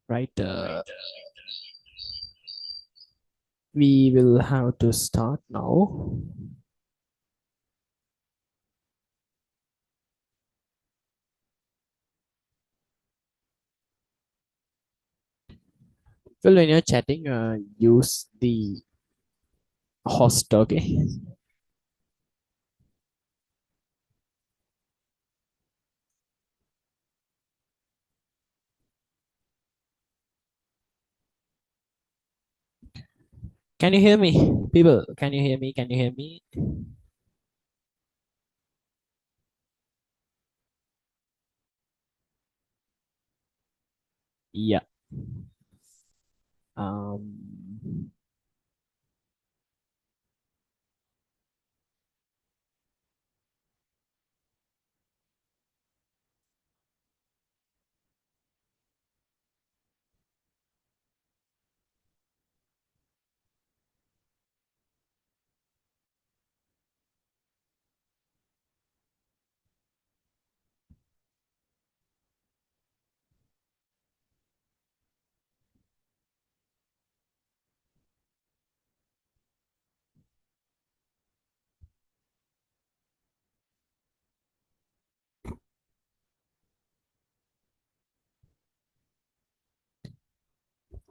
Right, we will have to start now. Well, when you're chatting, use the host. Okay. Can you hear me, people? Can you hear me? Can you hear me? Yeah. um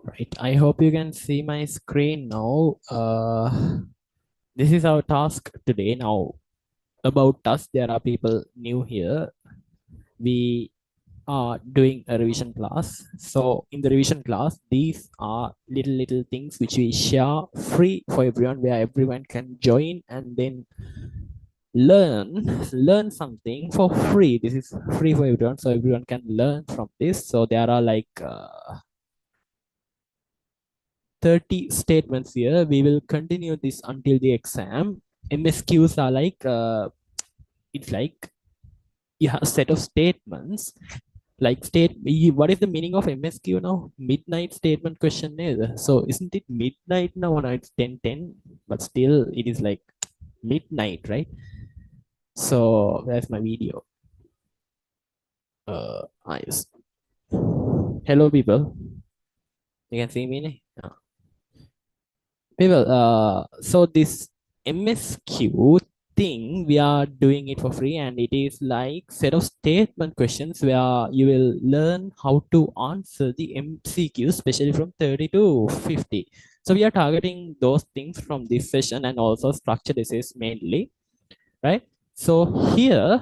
right, I hope you can see my screen now. This is our task today. Now, about us, there are people new here. We are doing a revision class. So in the revision class, these are little things which we share free for everyone, where everyone can join and then learn something for free. This is free for everyone, so everyone can learn from this. So there are like 30 statements here. We will continue this until the exam. MSQs are like it's like you have a set of statements. Like what is the meaning of MSQ now? Midnight statement question is. So isn't it midnight now? No, it's 10:10, but still it is like midnight, right? So that's my video. Nice. Hello, people. You can see me, ne? People, so this MSQ thing, we are doing it for free, and it is like set of statement questions where you will learn how to answer the MCQ, especially from 30 to 50. So we are targeting those things from this session, and also structured essays mainly, right? So here,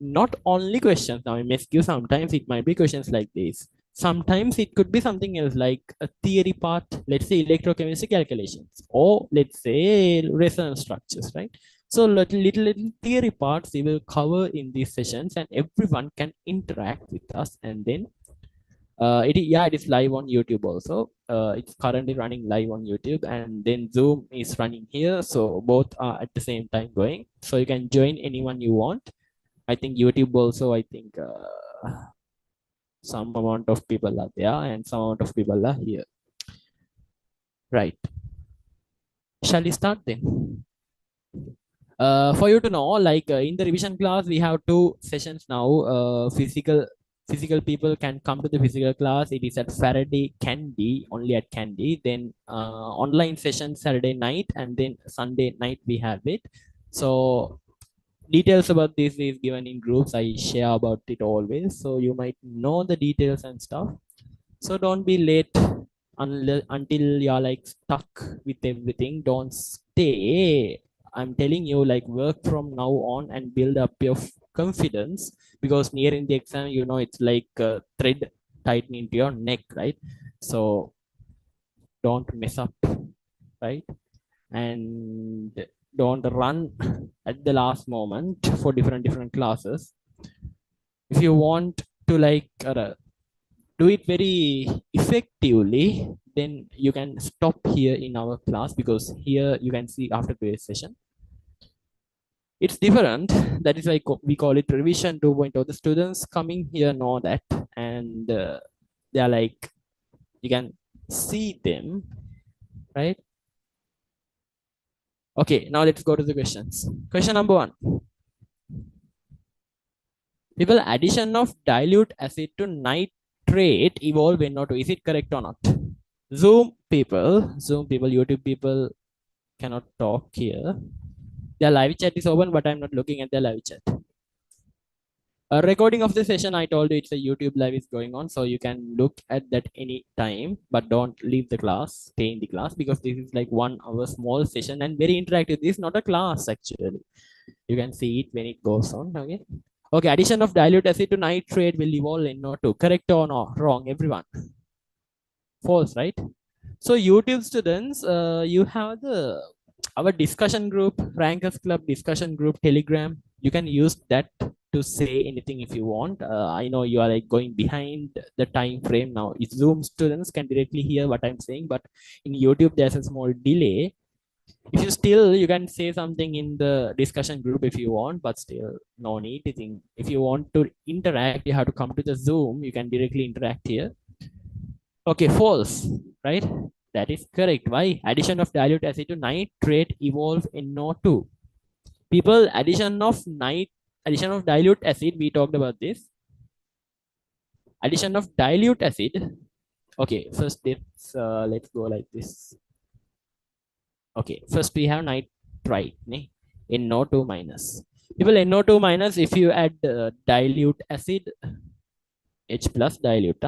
not only questions now MSQ, sometimes it might be questions like this. Sometimes it could be something else like a theory part, let's say electrochemistry calculations, or let's say resonance structures, right? So little theory parts we will cover in these sessions, and everyone can interact with us. And then it is live on YouTube also. It's currently running live on YouTube, and then Zoom is running here, so both are at the same time going. So you can join anyone you want. I think YouTube also, I think some amount of people are there and some amount of people are here. Right. Shall we start then? For you to know, like in the revision class, we have two sessions now. Physical people can come to the physical class. It is at Faraday Candy, only at Candy. Then online session Saturday night, and then Sunday night we have it. So details about this is given in groups. I share about it always, so you might know the details and stuff. So don't be late until you're like stuck with everything. Don't stay. I'm telling you, like, work from now on and build up your confidence, because nearing the exam, it's like a thread tightened into your neck, right? So don't mess up, right? And don't run at the last moment for different classes. If you want to like do it very effectively, then you can stop here in our class, because here you can see after today's session it's different. That is why we call it revision 2.0. The students coming here know that, and they are like, you can see them, right? Okay, now let's go to the questions. Question number one. People, addition of dilute acid to trait evolve in or two. Is it correct or not? Zoom people, YouTube people cannot talk here. Their live chat is open, but I'm not looking at their live chat. A recording of the session, I told you it's a YouTube live is going on, so you can look at that any time, but don't leave the class, stay in the class, because this is like 1 hour small session and very interactive. This is not a class actually. You can see it when it goes on. Okay. Okay. Addition of dilute acid to nitrate will evolve in NO2. Correct or not? Wrong, everyone? False, right? So YouTube students, you have our discussion group, Rankers Club discussion group, Telegram. You can use that to say anything if you want. I know you are like going behind the time frame now. If Zoom students can directly hear what I'm saying, but in YouTube there's a small delay. If you still, you can say something in the discussion group if you want, but still no need to think. If you want to interact, you have to come to the Zoom. You can directly interact here. Okay, false, right? That is correct. Why? Addition of dilute acid to nitrate evolve in NO2. People, addition of dilute acid, we talked about this. Addition of dilute acid. Okay, first let's go like this. Okay, first we have nitrite, NO2 minus. People, NO2 minus, if you add dilute acid, H plus dilute,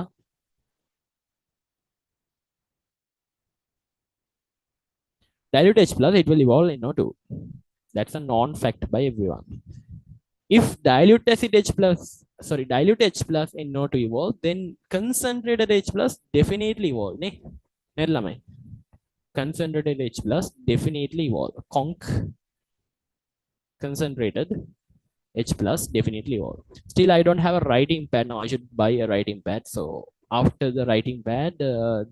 dilute H plus, it will evolve in NO2. That's a known fact by everyone. If dilute acid H plus, dilute H plus NO2 evolve, then concentrated H plus definitely evolve. Concentrated H plus definitely evolve. Concentrated H plus definitely evolve. Still, I don't have a writing pad now. I should buy a writing pad. So after the writing pad,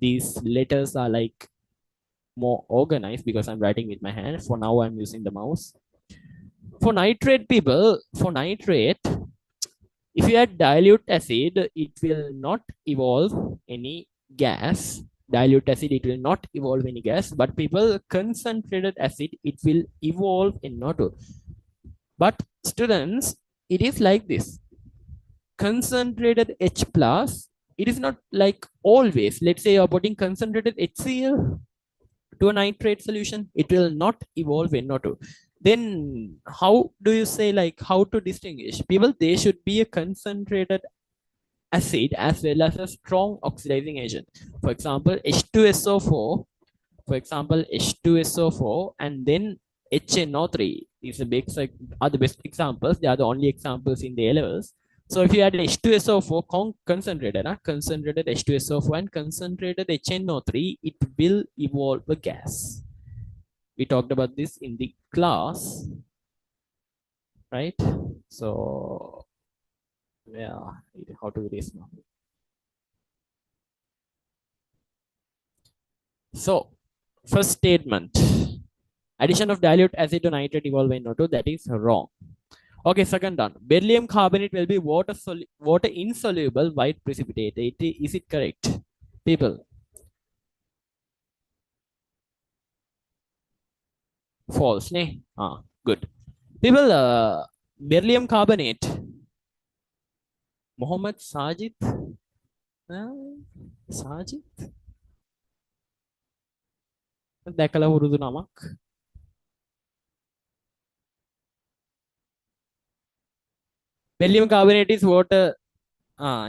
these letters are like more organized because I'm writing with my hand. For now, I'm using the mouse. For nitrate people, for nitrate, if you add dilute acid, it will not evolve any gas. Dilute acid, it will not evolve any gas. But people, concentrated acid, it will evolve in NO2. But students, it is like this. Concentrated H plus, it is not like always. Let's say you're putting concentrated HCl to a nitrate solution, it will not evolve in NO2. Then how do you say, like, how to distinguish? People, they should be a concentrated acid as well as a strong oxidizing agent. For example, H2SO4, and then HNO3 is are the best examples. They are the only examples in the A levels. So if you add H2SO4 concentrated H2SO4 and concentrated HNO3, it will evolve a gas. We talked about this in the class, right? So yeah, how to do this now? So first statement, addition of dilute acid to nitrate evolve in NO2, that is wrong. Okay, second done. Beryllium carbonate will be water insoluble white precipitate. Is it correct? People. False, ne? Good. People, beryllium carbonate. Mohammed Sajid. Sajid? දැකලා හුරුදු නමක්. Beryllium carbonate is water.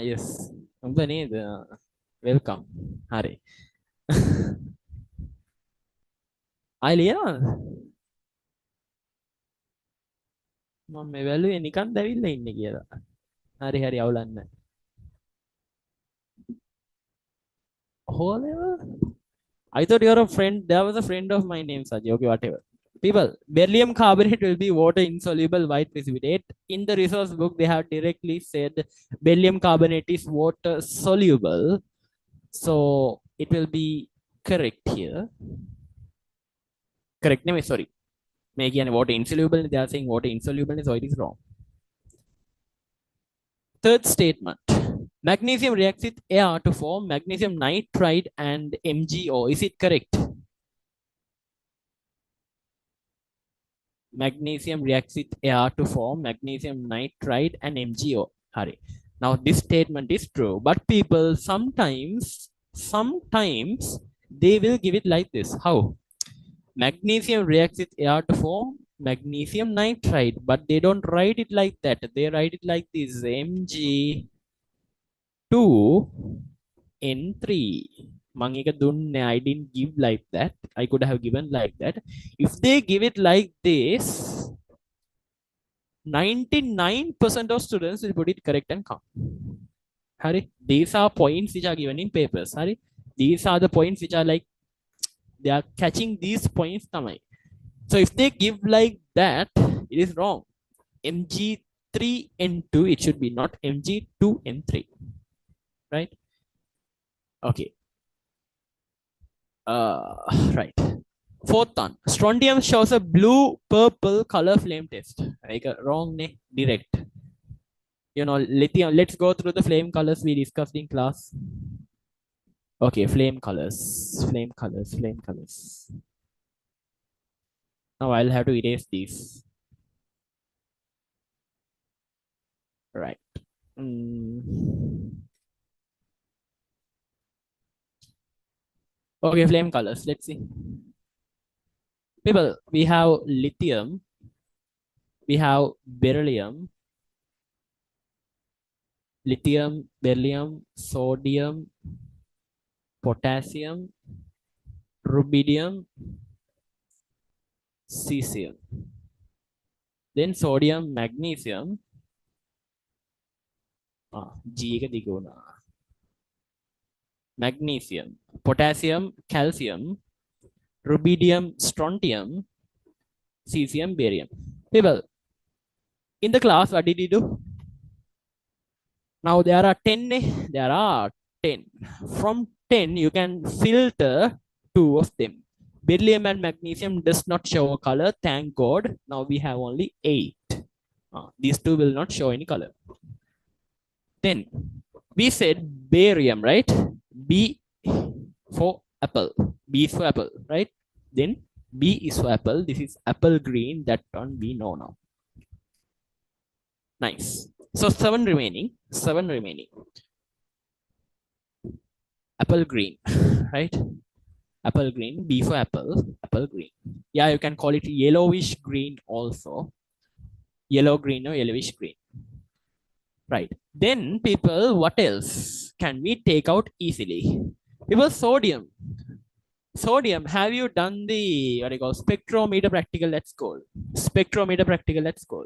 Yes. උඹ නේද? Welcome. හරි. ආයි ලියනවද? මම මේ වැලුවේ නිකන් දැවිල්ල ඉන්නේ කියලා. හරි හරි අවුලන්න. I thought you're a friend. There was a friend of mine named Saji. Okay, whatever. People, beryllium carbonate will be water insoluble white precipitate. In the resource book, they have directly said beryllium carbonate is water soluble. So it will be correct here. Correct name, sorry. Making water insoluble. They are saying water insoluble, so it is wrong. Third statement. Magnesium reacts with air to form magnesium nitride and MgO. Is it correct? Magnesium reacts with air to form magnesium nitride and MgO. Hurry. Now this statement is true, but people sometimes they will give it like this. How? Magnesium reacts with air to form magnesium nitride, but they don't write it like that. They write it like this: Mg2N3. මං එක දුන්නේ, I didn't give like that. I could have given like that. If they give it like this, 99% of students will put it correct and come. Hari? These are points which are given in papers. Hari? These are the points which are like, they are catching these points. Tamai. So if they give like that, it is wrong. Mg3N2, it should be not Mg2N3. Right? Okay. Right. Fourth one. Strontium shows a blue-purple color flame test. Like wrong, ne? Direct. You know, lithium. Let's go through the flame colors we discussed in class. Okay, flame colors. Flame colors. Flame colors. Now I'll have to erase these. Right. Okay, flame colors. Let's see. People, we have lithium. We have beryllium. Lithium, beryllium, sodium, potassium, rubidium, cesium. Then sodium, magnesium. G ka diguna. Magnesium, potassium, calcium, rubidium, strontium, cesium, barium. People, in the class, what did you do? Now there are 10. There are 10. From 10, you can filter 2 of them. Beryllium and magnesium does not show a color. Thank God. Now we have only 8. These 2 will not show any color. Then we said barium, right? B for apple. B is for apple, right? Then B is for apple. This is apple green. That one we know now. Nice. So 7 remaining. 7 remaining. Apple green, right? Apple green. B for apple. Apple green. Yeah, you can call it yellowish green also. Yellow green or yellowish green. Right. Then people, what else can we take out easily? People, sodium. Sodium, have you done the, what do you call, spectrometer practical? Let's go. Spectrometer practical, let's go.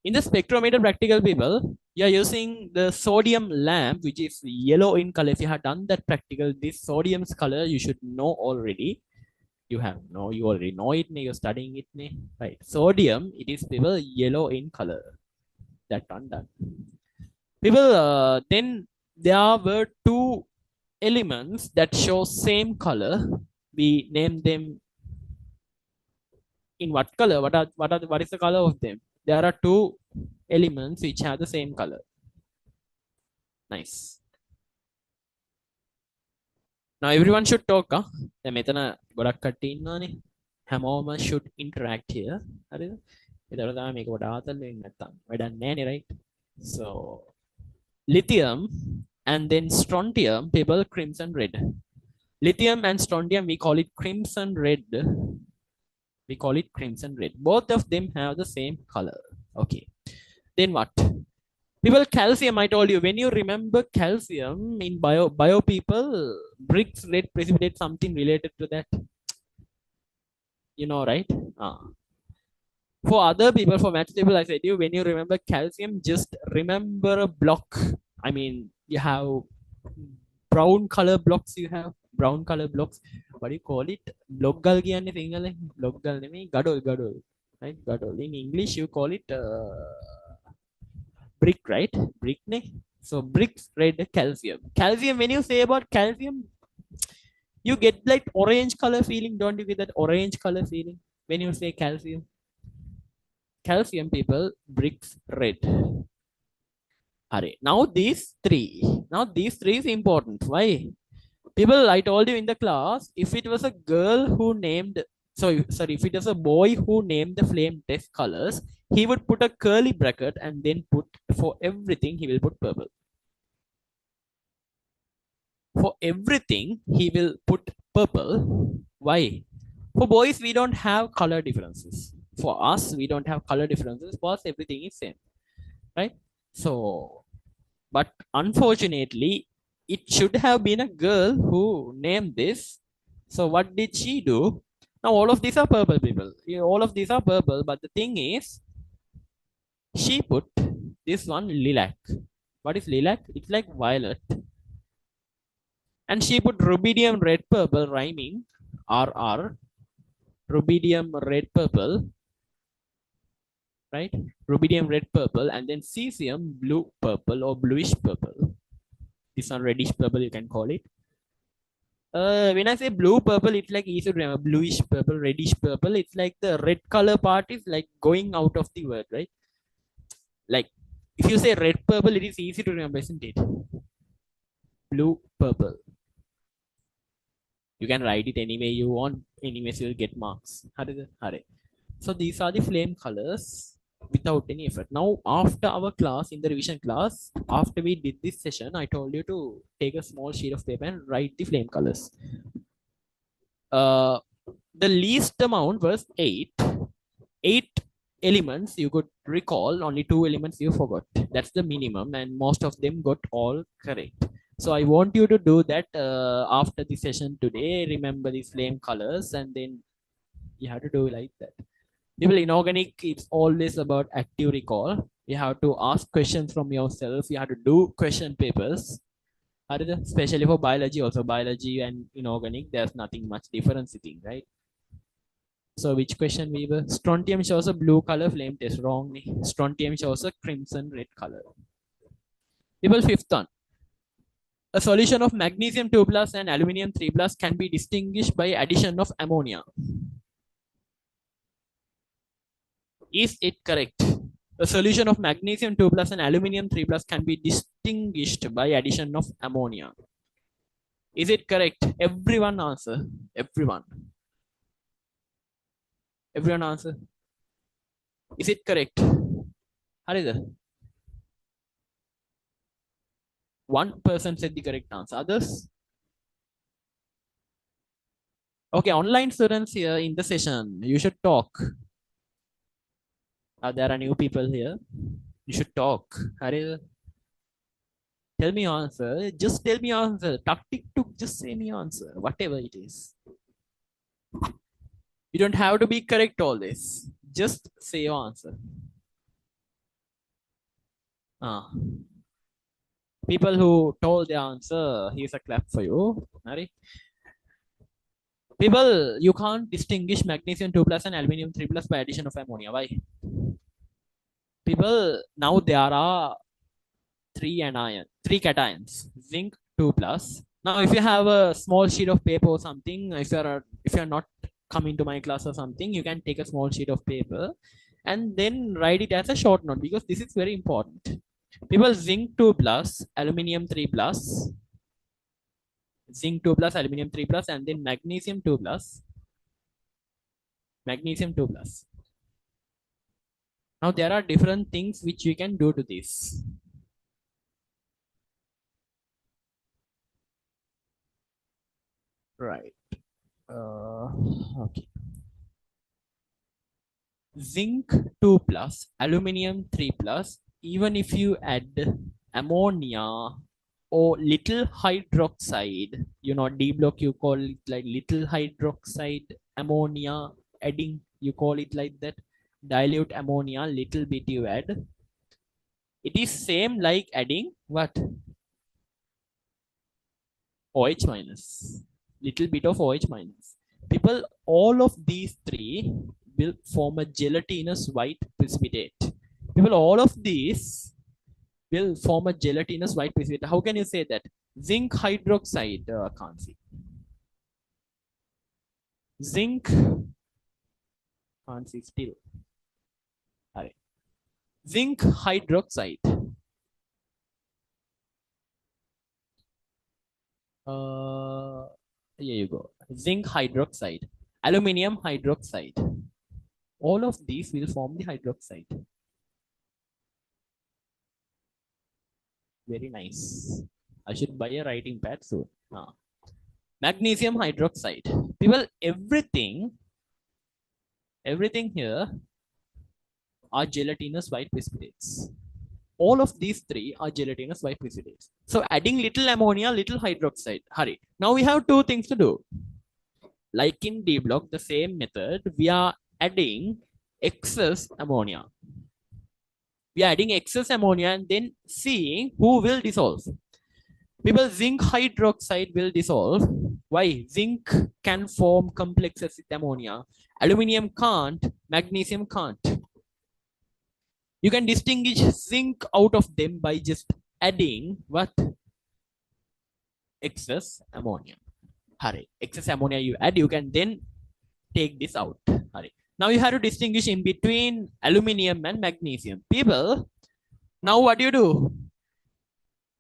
In the spectrometer practical, people, you're using the sodium lamp, which is yellow in color. If you have done that practical, this sodium's color, you should know already. You already know it, you're studying it, right? Sodium, it is, people, yellow in color. That one done. People, then there were 2 elements that show same color. We name them in what color? What is the color of them? There are 2 elements which have the same color. Nice. Now everyone should talk. මෙතන ගොඩක් කට්ටිය ඉන්නවානේ. හැමෝම should interact here. හරිද? ඒතර තමයි මේක කොට ආතල් වෙන්නේ නැත්තම් වැඩක් නැහැ නේ, right? So lithium and then strontium, people, crimson red. Lithium and strontium, we call it crimson red. We call it crimson red. Both of them have the same color. Okay. Then what? People, calcium, I told you, when you remember calcium in bio people, bricks red precipitate, something related to that. You know, right? For other people, for math people, I said you, when you remember calcium, just remember a block. I mean, you have brown color blocks, you have brown color blocks. What do you call it? Block gal kiyanne sinhala. Block gal neme, gadol. Right? Gadol. In English, you call it brick, right? Brick, ne? So bricks red calcium. Calcium, when you say about calcium, you get like orange color feeling. Don't you get that orange color feeling when you say calcium? Calcium, people, bricks red. Now these 3 is important. Why? People, I told you in the class, if it was a girl who named So, sorry, if it is a boy who named the flame test colors, he would put a curly bracket and then put for everything he will put purple. For everything he will put purple. Why? For boys, we don't have color differences. For us, we don't have color differences. For us, everything is same, right? So, but unfortunately, it should have been a girl who named this. So what did she do? Now all of these are purple, people. Yeah, all of these are purple, but the thing is, she put this one lilac. What is lilac? It's like violet. And she put rubidium red purple rhyming RR. Rubidium red purple, right? Rubidium red purple, and then cesium blue purple or bluish purple. This one reddish purple, you can call it. When I say blue purple, it's like easy to remember. Bluish purple, reddish purple. It's like the red color part is like going out of the word, right? Like if you say red purple, it is easy to remember, isn't it? Blue purple. You can write it any way you want. Anyways, you'll get marks. Hare. So these are the flame colors without any effort. Now, after our class, in the revision class, after we did this session, I told you to take a small sheet of paper and write the flame colors. The least amount was 8. 8 elements you could recall, only 2 elements you forgot. That's the minimum, and most of them got all correct. So I want you to do that after the session today. Remember the flame colors, and then you have to do like that. People, inorganic, it's always about active recall. You have to ask questions from yourself. You have to do question papers. Especially for biology, also biology and inorganic, there's nothing much difference, I think, right? So which question we were? Strontium shows a blue color, flame test. Wrong. Strontium shows a crimson red color. People, fifth one. A solution of magnesium 2 plus and aluminium 3 plus can be distinguished by addition of ammonia. Is it correct? A solution of magnesium 2 plus and aluminium 3 plus can be distinguished by addition of ammonia. Is it correct? Everyone answer. Everyone. Everyone answer. Is it correct? Haridhar. One person said the correct answer. Others? Okay, online students here in the session, you should talk. There are new people here. You should talk. Haridhar. Tell me your answer. Just tell me your answer. Tactic to just say me answer. Whatever it is. You don't have to be correct always. Just say your answer. People who told the answer, here's a clap for you. Mary. People, you can't distinguish magnesium 2 plus and aluminium 3 plus by addition of ammonia. Why? People, now there are three cations. Zinc 2 plus. Now, if you have a small sheet of paper or something, if you're not coming to my class or something, you can take a small sheet of paper and then write it as a short note, because this is very important. People, zinc 2 plus, aluminium 3 plus, zinc 2 plus, aluminium 3 plus, and then magnesium 2 plus, magnesium 2 plus. Now there are different things which you can do to this. Right. Okay. Zinc 2 plus, aluminium 3 plus, even if you add ammonia or little hydroxide, D block, you call it like little hydroxide, ammonia, adding, you call it like that, dilute ammonia, little bit you add. It is same like adding what? OH minus, little bit of OH minus. People, all of these three will form a gelatinous white precipitate. People, all of these will form a gelatinous white precipitate. How can you say that? Zinc hydroxide, can't see. Zinc, can't see still. All right. Zinc hydroxide. Here you go. Zinc hydroxide. Aluminium hydroxide. All of these will form the hydroxide. Very nice. I should buy a writing pad soon. Magnesium hydroxide. People, everything here are gelatinous white precipitates. All of these three are gelatinous white precipitates. So adding little ammonia, little hydroxide. Hurry. Now we have two things to do. Like in D block, the same method, we are adding excess ammonia. We are adding excess ammonia and then seeing who will dissolve. People, zinc hydroxide will dissolve. Why? Zinc can form complexes with ammonia. Aluminium can't, magnesium can't. You can distinguish zinc out of them by just adding what? Excess ammonia. Hurry. Excess ammonia you add, you can then take this out. Hurry. Now you have to distinguish in between aluminium and magnesium. People, now what do you do?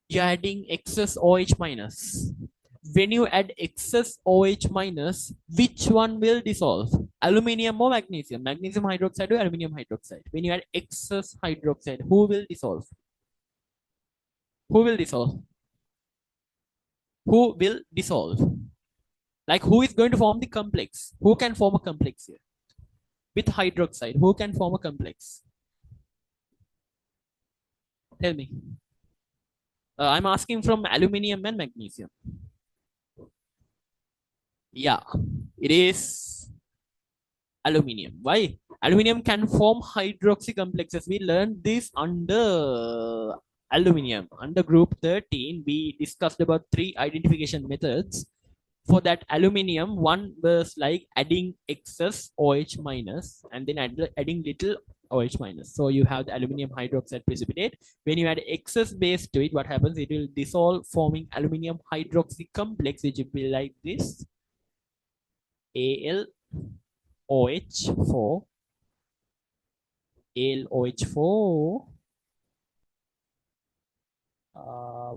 You're adding excess OH minus. When you add excess OH minus, which one will dissolve? Aluminium or magnesium? Magnesium hydroxide or aluminium hydroxide? When you add excess hydroxide, who will dissolve? Who will dissolve? Who will dissolve? Like who is going to form the complex? Who can form a complex here? With hydroxide, who can form a complex? Tell me. I'm asking from aluminium and magnesium. Yeah, it is aluminium. Why? Aluminium can form hydroxy complexes. We learned this under aluminium. Under group 13, we discussed about 3 identification methods. For that aluminium, one was like adding excess OH minus and then adding little OH minus. So you have the aluminium hydroxide precipitate. When you add excess base to it, what happens? It will dissolve, forming aluminium hydroxy complex, which will be like this. AlOH4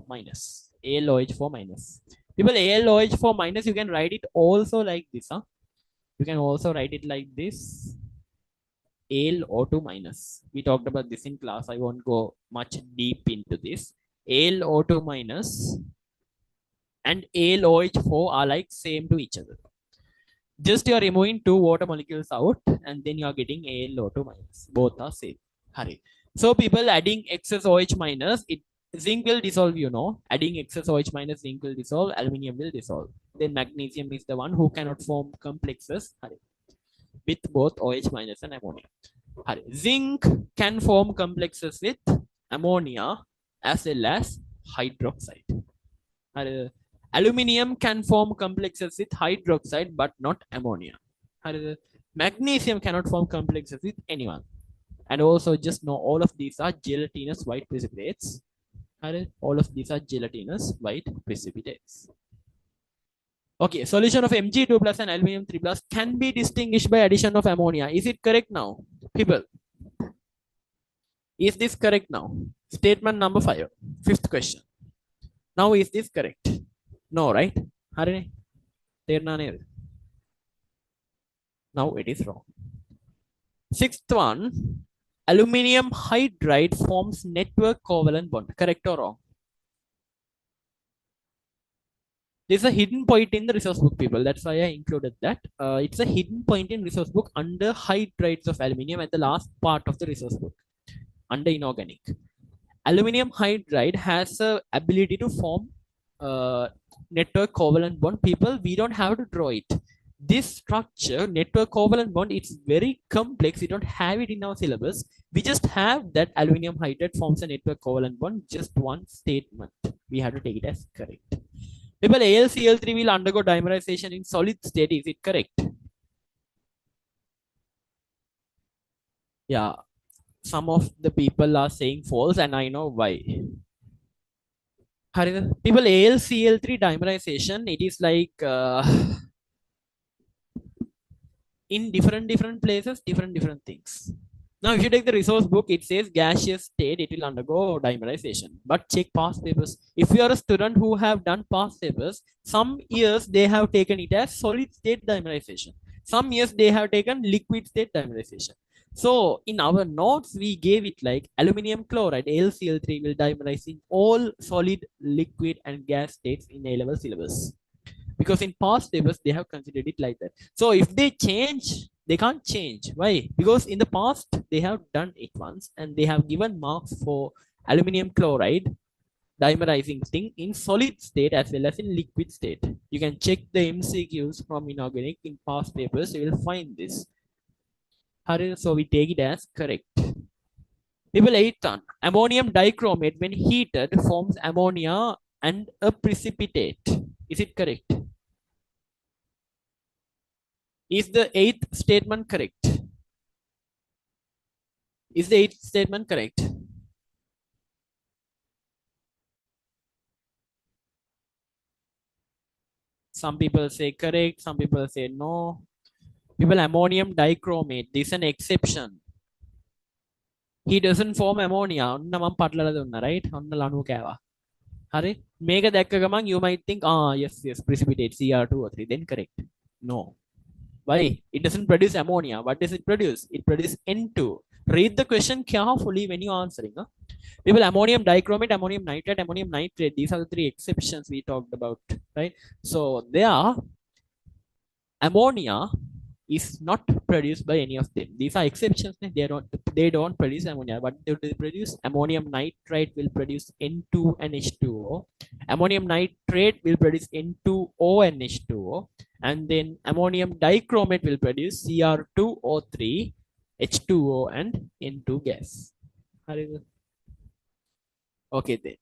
minus. AlOH4 minus. People, AlOH4 minus, you can write it also like this. You can also write it like this. AlO2 minus. We talked about this in class. I won't go much deep into this. AlO2 minus and AlOH4 are like same to each other. Just you are removing 2 water molecules out and then you are getting AlO2 minus. Both are same. Hurry. So people, adding excess OH minus, zinc will dissolve, you know. Adding excess OH minus, zinc will dissolve, aluminium will dissolve. Then magnesium is the one who cannot form complexes. Hurry. With both OH minus and ammonia. Hurry. Zinc can form complexes with ammonia as well as hydroxide. Hurry. Aluminium can form complexes with hydroxide but not ammonia. Magnesium cannot form complexes with anyone. And also just know all of these are gelatinous white precipitates. All of these are gelatinous white precipitates. Okay, solution of Mg2 plus and aluminium 3 plus can be distinguished by addition of ammonia. Is it correct now? People, is this correct now? Statement number 5, 5th question. Now is this correct? No, right? Now it is wrong. 6th one, aluminium hydride forms network covalent bond. Correct or wrong? There's a hidden point in the resource book, people. That's why I included that. It's a hidden point in resource book under hydrides of aluminium at the last part of the resource book, under inorganic. Aluminium hydride has the ability to form network covalent bond. People, we don't have to draw it. This structure, network covalent bond, it's very complex. We don't have it in our syllabus. We just have that aluminium hydride forms a network covalent bond. Just one statement. We have to take it as correct. People, AlCl3 will undergo dimerization in solid state. Is it correct? Yeah. Some of the people are saying false, and I know why. People, AlCl3 dimerization, it is like in different places, different things. Now, if you take the resource book, it says gaseous state, it will undergo dimerization. But check past papers. If you are a student who have done past papers, some years they have taken it as solid state dimerization. Some years they have taken liquid state dimerization. So in our notes, we gave it like aluminum chloride, LCl3 will dimerize in all solid, liquid and gas states in A-level syllabus. Because in past papers, they have considered it like that. So if they change, they can't change. Why? Because in the past, they have done it once and they have given marks for aluminum chloride dimerizing thing in solid state as well as in liquid state. You can check the MCQs from inorganic in past papers. You will find this. So we take it as correct. People 8 on ammonium dichromate when heated forms ammonia and a precipitate. Is it correct? Is the 8th statement correct? Is the 8th statement correct? Some people say correct, some people say no. People ammonium dichromate, this is an exception. He doesn't form ammonia. ඔන්න මම පටලලා දුන්නා right? ඔන්න ලණුව කෑවා. හරි? මේක දැක්ක ගමන් you might think yes precipitate Cr2 or 3 then correct. No. Why? It doesn't produce ammonia. What does it produce? It produces N2. Read the question carefully when you are answering. People ammonium dichromate, ammonium nitrate, ammonium nitrate. These are the 3 exceptions we talked about, right? So there, ammonia is not produced by any of them. These are exceptions. They don't produce ammonia. What do they produce? Ammonium nitrate will produce N2 and H2O. Ammonium nitrate will produce N2O and H2O. And then ammonium dichromate will produce Cr2O3, H2O and N2 gas. Okay then.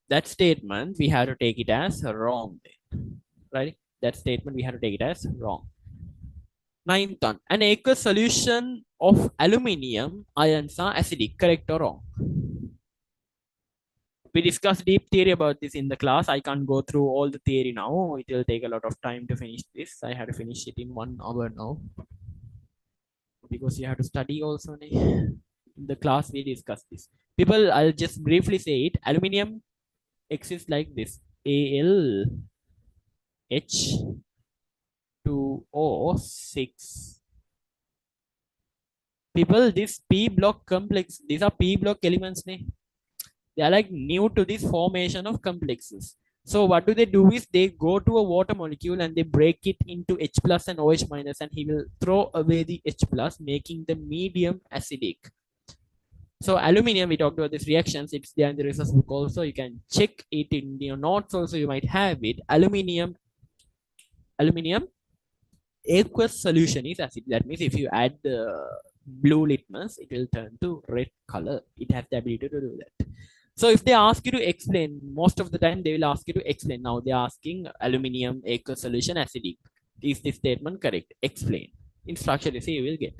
That statement we have to take it as wrong then. Right? That statement we have to take it as wrong. 9th one. An aqueous solution of aluminium ions are acidic. Correct or wrong? We discussed deep theory about this in the class. I can't go through all the theory now. It will take a lot of time to finish this. I have to finish it in 1 hour now. Because you have to study also. In the class we discussed this. People, I'll just briefly say it. Aluminium exists like this. AlH2O6. People, this P block complex, these are P block elements. They are like new to this formation of complexes. So what do? Is they go to a water molecule and they break it into H plus and OH minus, and he will throw away the H plus, making the medium acidic. So aluminium, we talked about these reactions. It's there in the resource book also. You can check it in your notes also. You might have it. Aluminium aqueous solution is acid. That means if you add the blue litmus, it will turn to red color. It has the ability to do that. So if they ask you to explain, most of the time they will ask you to explain. Now they are asking aluminium aqueous solution acidic. Is this statement correct? Explain. Instruction you see you will get.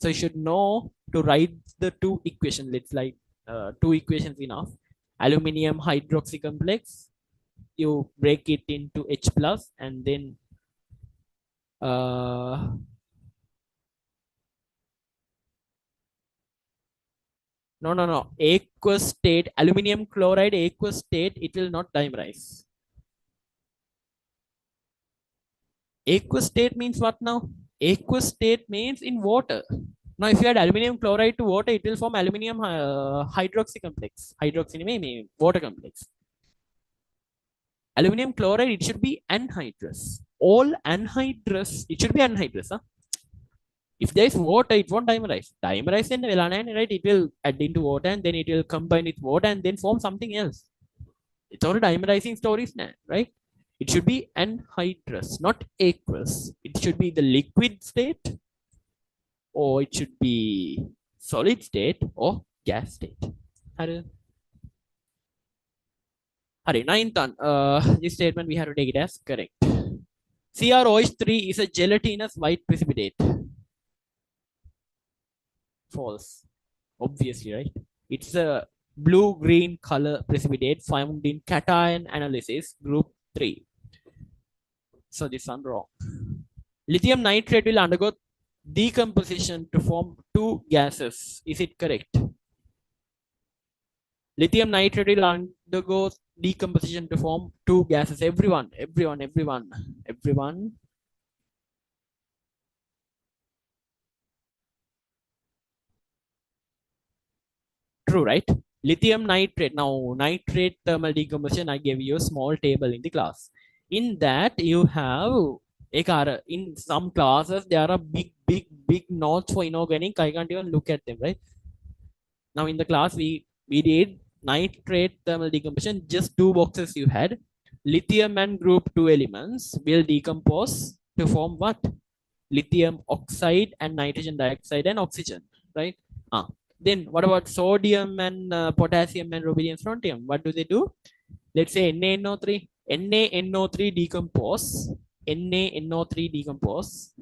So you should know to write the 2 equations. Let's like 2 equations enough. Aluminium hydroxy complex. You break it into H plus and then No. Aqueous state, aluminum chloride aqueous state, it will not dimerize. Aqueous state means what now? Aqueous state means in water. Now, if you add aluminum chloride to water, it will form aluminum hydroxy complex. Hydroxy means water complex. Aluminum chloride, it should be anhydrous. All anhydrous, it should be anhydrous. If there is water, it won't dimerize. Dimerize in right? It will add into water and then it will combine with water and then form something else. It's all dimerizing stories now, right? It should be anhydrous, not aqueous. It should be the liquid state, or it should be solid state or gas state. Hurry, 9th one. This statement we have to take it as correct. CrOH3 is a gelatinous white precipitate. False. Obviously, right? It's a blue-green color precipitate found in cation analysis group 3. So this one wrong. Lithium nitrate will undergo decomposition to form 2 gases. Is it correct? Lithium nitrate will undergo decomposition to form 2 gases. Everyone. True, right? Lithium nitrate. Now, nitrate thermal decomposition, I gave you a small table in the class. In that, you have in some classes, there are big notes for inorganic. I can't even look at them, right? Now, in the class, we did nitrate thermal decomposition, just two boxes you had. Lithium and group 2 elements will decompose to form what? Lithium oxide and nitrogen dioxide and oxygen, right? Then what about sodium and potassium and rubidium strontium? What do they do? Let's say NaNO3. NaNO3 decompose. NaNO3 decompose.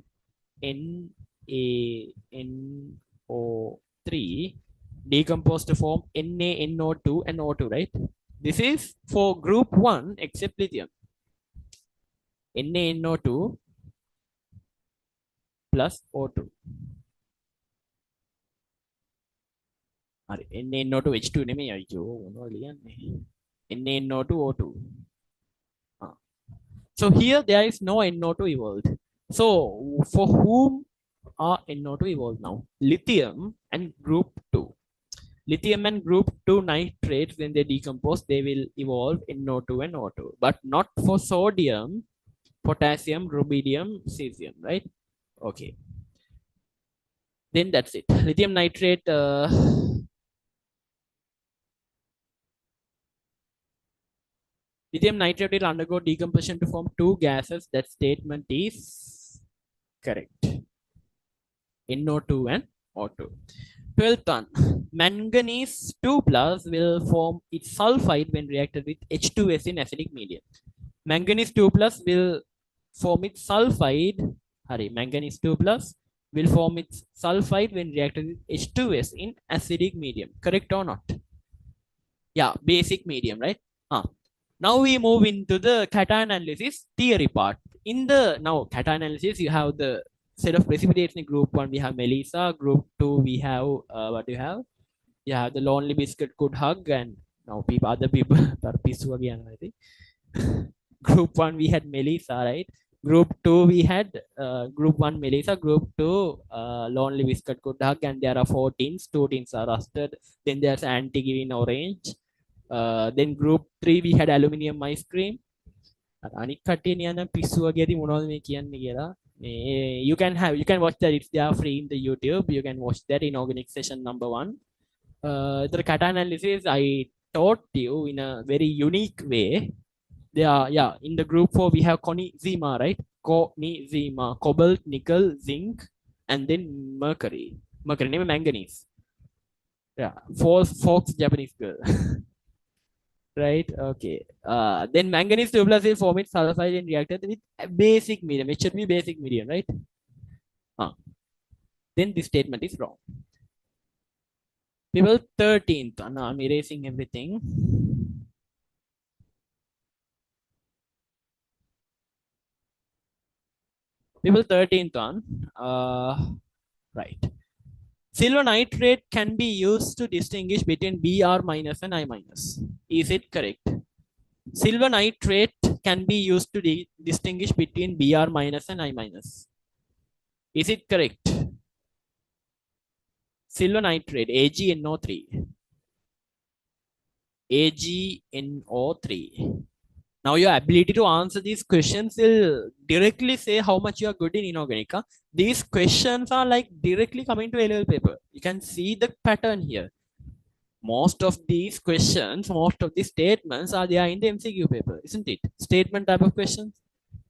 NaNO3 decompose to form NaNO2 and O2, right? This is for group 1 except lithium. NaNO2 plus O2. NaNO2 H2 නෙමෙයි අයියෝ මොනවද ලියන්නේ NaNO2 O2. So here there is no NO2 evolved. So for whom are NO2 evolved now? Lithium and group 2. Lithium and group 2 nitrates, when they decompose, they will evolve NO2 and O2. But not for sodium, potassium, rubidium, cesium, right? Okay. Then that's it. Lithium nitrate. Lithium nitrate will undergo decomposition to form two gases. That statement is correct. NO2 and O2. 12th one. Manganese 2 plus will form its sulfide when reacted with H2S in acidic medium. Manganese 2 plus will form its sulfide. Manganese 2 plus will form its sulfide when reacted with H2S in acidic medium. Correct or not? Yeah, basic medium, right? Now we move into the cation analysis theory part. In the now cation analysis, you have the set of precipitates in group 1. We have Melissa. Group 2, we have what do you have? You have the lonely biscuit could hug, and now other people I think. Group 1 we had Melissa, right? Group 2 we had group 1 Melissa, group 2 lonely biscuit could hug, and there are 4 teens. 2 teens are rusted. Then there's anti-green orange. Then group 3 we had aluminium ice cream. You can watch that. It's there free in the YouTube. You can watch that in organic session number 1. The cation analysis I taught you in a very unique way. In the group 4 we have conizima, right? Conizima, cobalt, nickel, zinc, and then mercury name manganese. Fox Japanese girl. Right, okay. Then manganese 2 plus will form its sulfide and reacted with basic medium. It should be basic medium, right? Then this statement is wrong. People 13th. I'm erasing everything. People 13th one. Right. Silver nitrate can be used to distinguish between Br minus and I minus. Is it correct? Silver nitrate can be used to distinguish between Br minus and I minus. Is it correct? Silver nitrate, AgNO3. AgNO3. Now your ability to answer these questions will directly say how much you are good in inorganic. These questions are like directly coming to A-level paper. You can see the pattern here. Most of these questions, most of these statements are there in the MCQ paper, isn't it? Statement type of questions.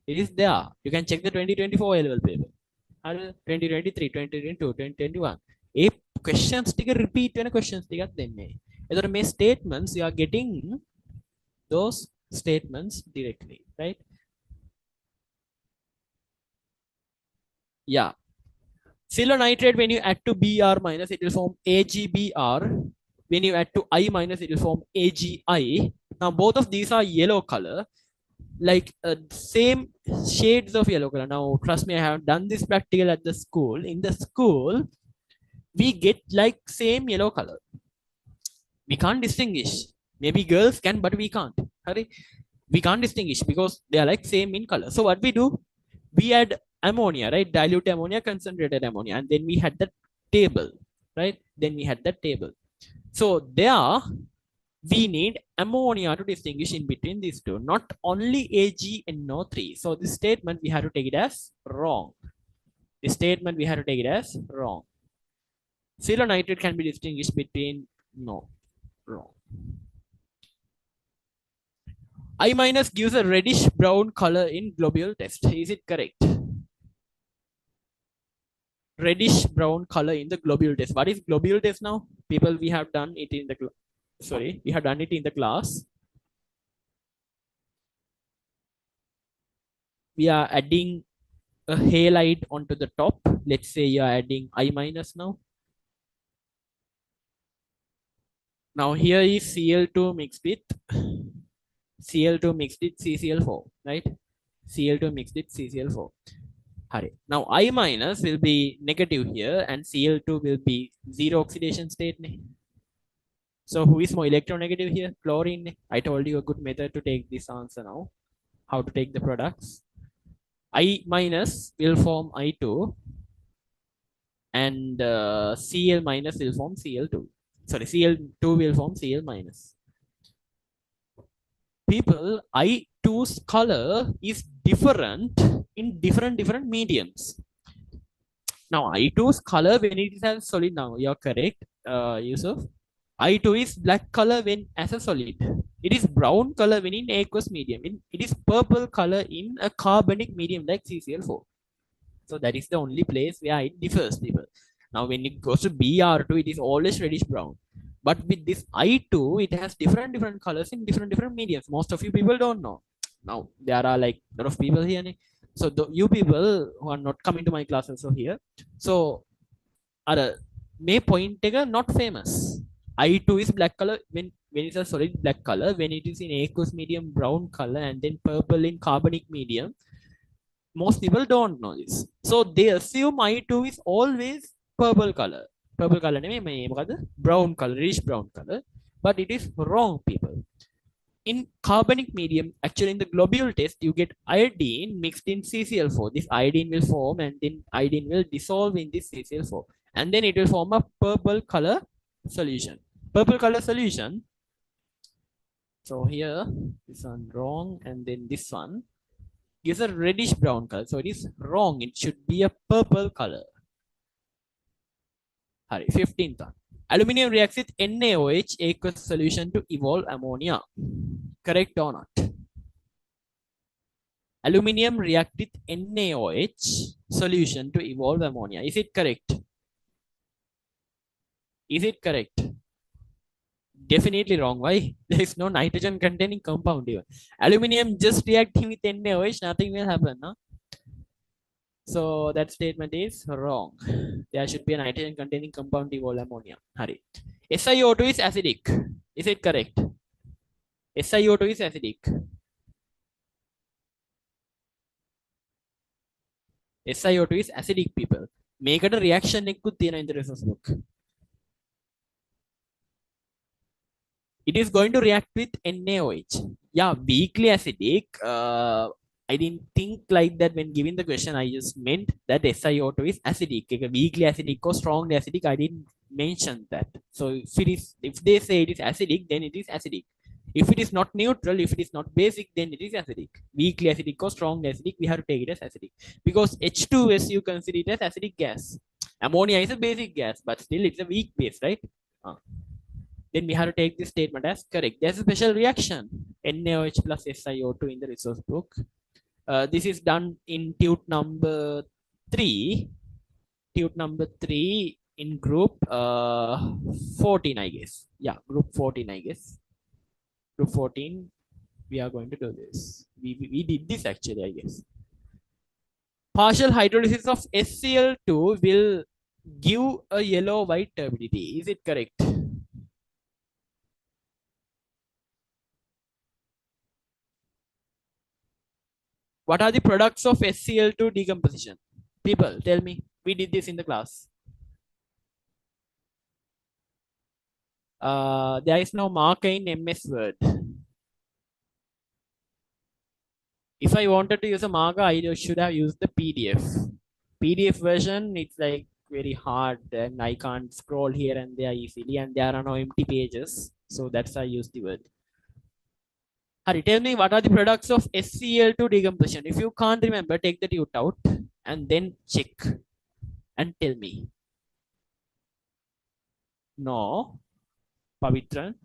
It is there. You can check the 2024 A-level paper. 2023, 2022, 2021. A questions repeat when questions then statements you are getting those statements directly, right? Yeah. Silver nitrate, when you add to Br minus, it will form AgBr. When you add to I minus, it will form AgI. Now both of these are yellow color, like same shades of yellow color. Now trust me, I have done this practical at the school. In the school, we get like same yellow color. We can't distinguish. Maybe girls can, but we can't. We can't distinguish because they are like same in color. So what we do? We add ammonia, right? Dilute ammonia, concentrated ammonia, and then we had that table, right? Then we had that table. So there we need ammonia to distinguish in between these two, not only AgNO3. So this statement we have to take it as wrong. This statement we have to take it as wrong. Zero nitrate can be distinguished between, no, wrong. I minus gives a reddish brown color in globule test. Is it correct? Reddish brown color in the globule test. What is globule test now? People, we have done it in the we have done it in the class. We are adding a halide onto the top. Let's say you are adding I minus now. Now here is Cl2 mixed with CCl4, right? Cl2 mixed with CCl4. Now I minus will be negative here and Cl2 will be zero oxidation state. So who is more electronegative here? Chlorine. I told you a good method to take this answer now. How to take the products. I minus will form I2 and Cl minus will form Cl2. Sorry, Cl2 will form Cl minus. People, I2's color is different in different mediums. Now I2's color when it is as solid, now you're correct, Yusuf. I2 is black color when as a solid. It is brown color when in aqueous medium. It is purple color in a carbonic medium like CCl4. So that is the only place where it differs, people. Now when it goes to Br2, it is always reddish brown. But with this I2, it has different colors in different mediums. Most of you people don't know. Now there are like a lot of people here. So you people who are not coming to my class also here. So are may point taker not famous. I2 is black color when it's a solid black color. When it is in aqueous medium, brown color, and then purple in carbonic medium. Most people don't know this. So they assume I2 is always purple color. Purple color brown color, rich brown color. But it is wrong, people. In carbonic medium, actually in the globule test, you get iodine mixed in CCl4. This iodine will form and then iodine will dissolve in this CCl4. And then it will form a purple color solution. Purple color solution. So here, this one wrong, and then this one gives a reddish brown color. So it is wrong. It should be a purple color. 15th one. Aluminium reacts with NaOH aqueous solution to evolve ammonia. Correct or not? Aluminium reacts with NaOH solution to evolve ammonia. Is it correct? Is it correct? Definitely wrong. Why? There is no nitrogen containing compound here. Aluminium just reacting with NaOH, nothing will happen. No? So that statement is wrong. There should be a nitrogen containing compound to evolve ammonia. Hurry. SiO2 is acidic. Is it correct? SiO2 is acidic. SiO2 is acidic, people. Make it a reaction in the resource book. It is going to react with NaOH. Yeah, weakly acidic. I didn't think like that when giving the question. I just meant that SiO2 is acidic. Weakly acidic or strongly acidic. I didn't mention that. So if they say it is acidic, then it is acidic. If it is not neutral, if it is not basic, then it is acidic. Weakly acidic or strongly acidic, we have to take it as acidic. Because H2S, you consider it as acidic gas. Ammonia is a basic gas, but still it's a weak base, right? Then we have to take this statement as correct. There's a special reaction, NaOH plus SiO2 in the resource book. This is done in tute number 3. Tute number 3 in group 14, I guess. Yeah, group 14, I guess. Group 14, we are going to do this. We did this actually, I guess. Partial hydrolysis of SCl2 will give a yellow-white turbidity. Is it correct? What are the products of SCl2 decomposition? People, tell me. We did this in the class. There is no marker in MS Word. If I wanted to use a marker, I should have used the PDF. PDF version, it's like very hard and I can't scroll here and there easily and there are no empty pages. So that's why I use the word. Hari, tell me what are the products of SCl2 decomposition? If you can't remember, take the tute out and then check and tell me. No, Pavitran.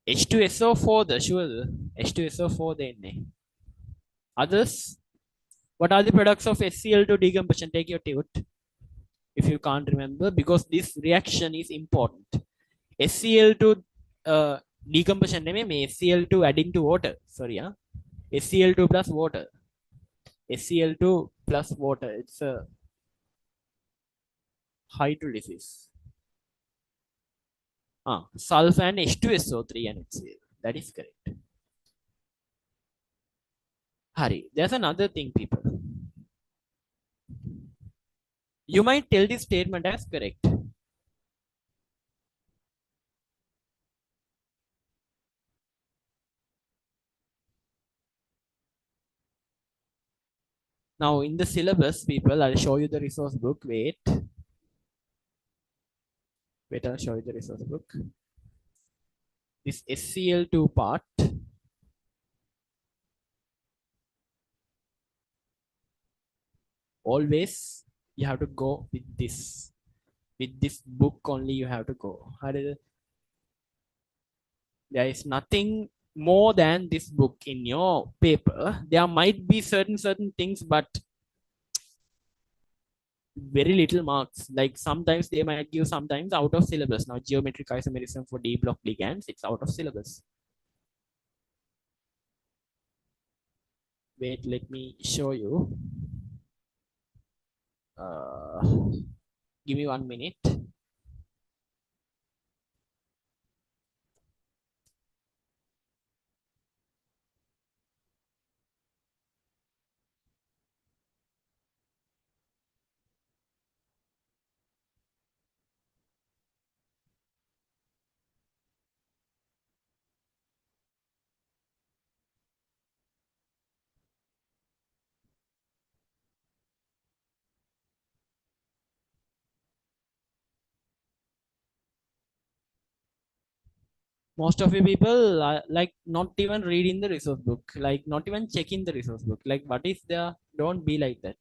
H2SO4 the sure. H2SO4 the Na. Others, what are the products of SCl2 decomposition? Take your tute if you can't remember because this reaction is important. SCl2 decomposition name SCl2 adding to water. Sorry, SCl2 plus water. SCl2 plus water. It's a hydrolysis. Sulfur and H2SO3 and HCl. That is correct. Hari, there's another thing, people. You might tell this statement as correct. Now, in the syllabus, people, I'll show you the resource book. Wait, I'll show you the resource book. This SCl2 part. Always, you have to go with this. With this book only, you have to go. There is nothing more than this book in your paper. There might be certain things, but very little marks. Like sometimes they might give sometimes out of syllabus. Now geometric isomerism for D block ligands, it's out of syllabus. Wait, let me show you. Give me 1 minute. Most of you people are like not even reading the resource book, like not even checking the resource book. Like what is there? Don't be like that.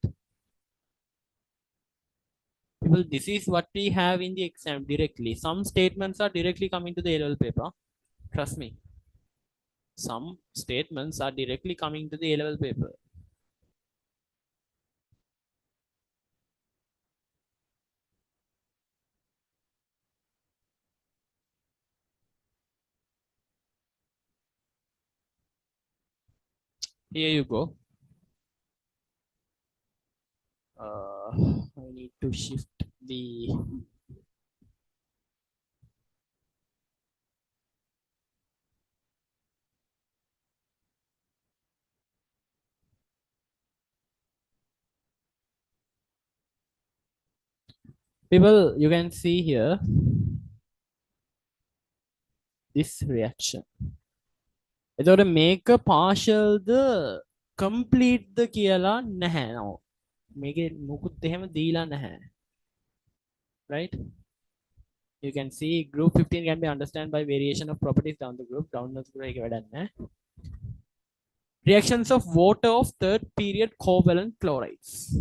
People, this is what we have in the exam directly. Some statements are directly coming to the A-level paper. Trust me. Some statements are directly coming to the A-level paper. Here you go. I need to shift the people. You can see here this reaction. එතකොට මේක partial the complete the කියලා නැහැ. මේකේ මුකුත් එහෙම දීලා නැහැ. Right? You can see group 15 can be understood by variation of properties down the group. Down the group එක වැඩක් නැහැ. Reactions of water of third period covalent chlorides.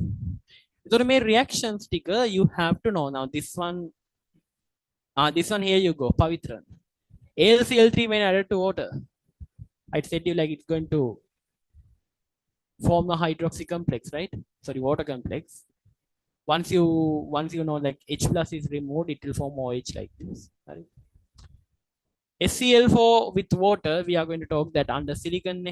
So the reaction sticker you have to know. Now this one here you go, Pavitran. AlCl3 when added to water. I said you like it's going to form a hydroxy complex, right? Sorry, water complex. Once you know like H plus is removed, it will form OH like this. Right? SCl4 with water, we are going to talk that under silicon.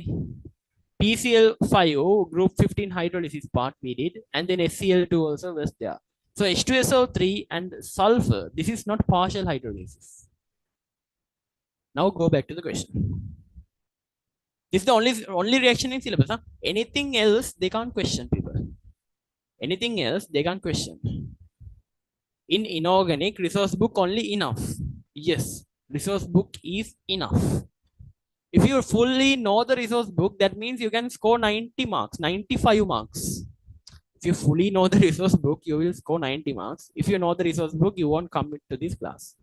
PCl5 group 15 hydrolysis part we did, and then SCl2 also was there. So H2SO3 and sulfur, this is not partial hydrolysis. Now go back to the question. This is the only reaction in syllabus. Huh? Anything else they can't question, people. Anything else they can't question. In inorganic resource book only enough. Yes, resource book is enough. If you fully know the resource book, that means you can score 90 marks, 95 marks. If you fully know the resource book, you will score 90 marks. If you know the resource book, you won't come to this class.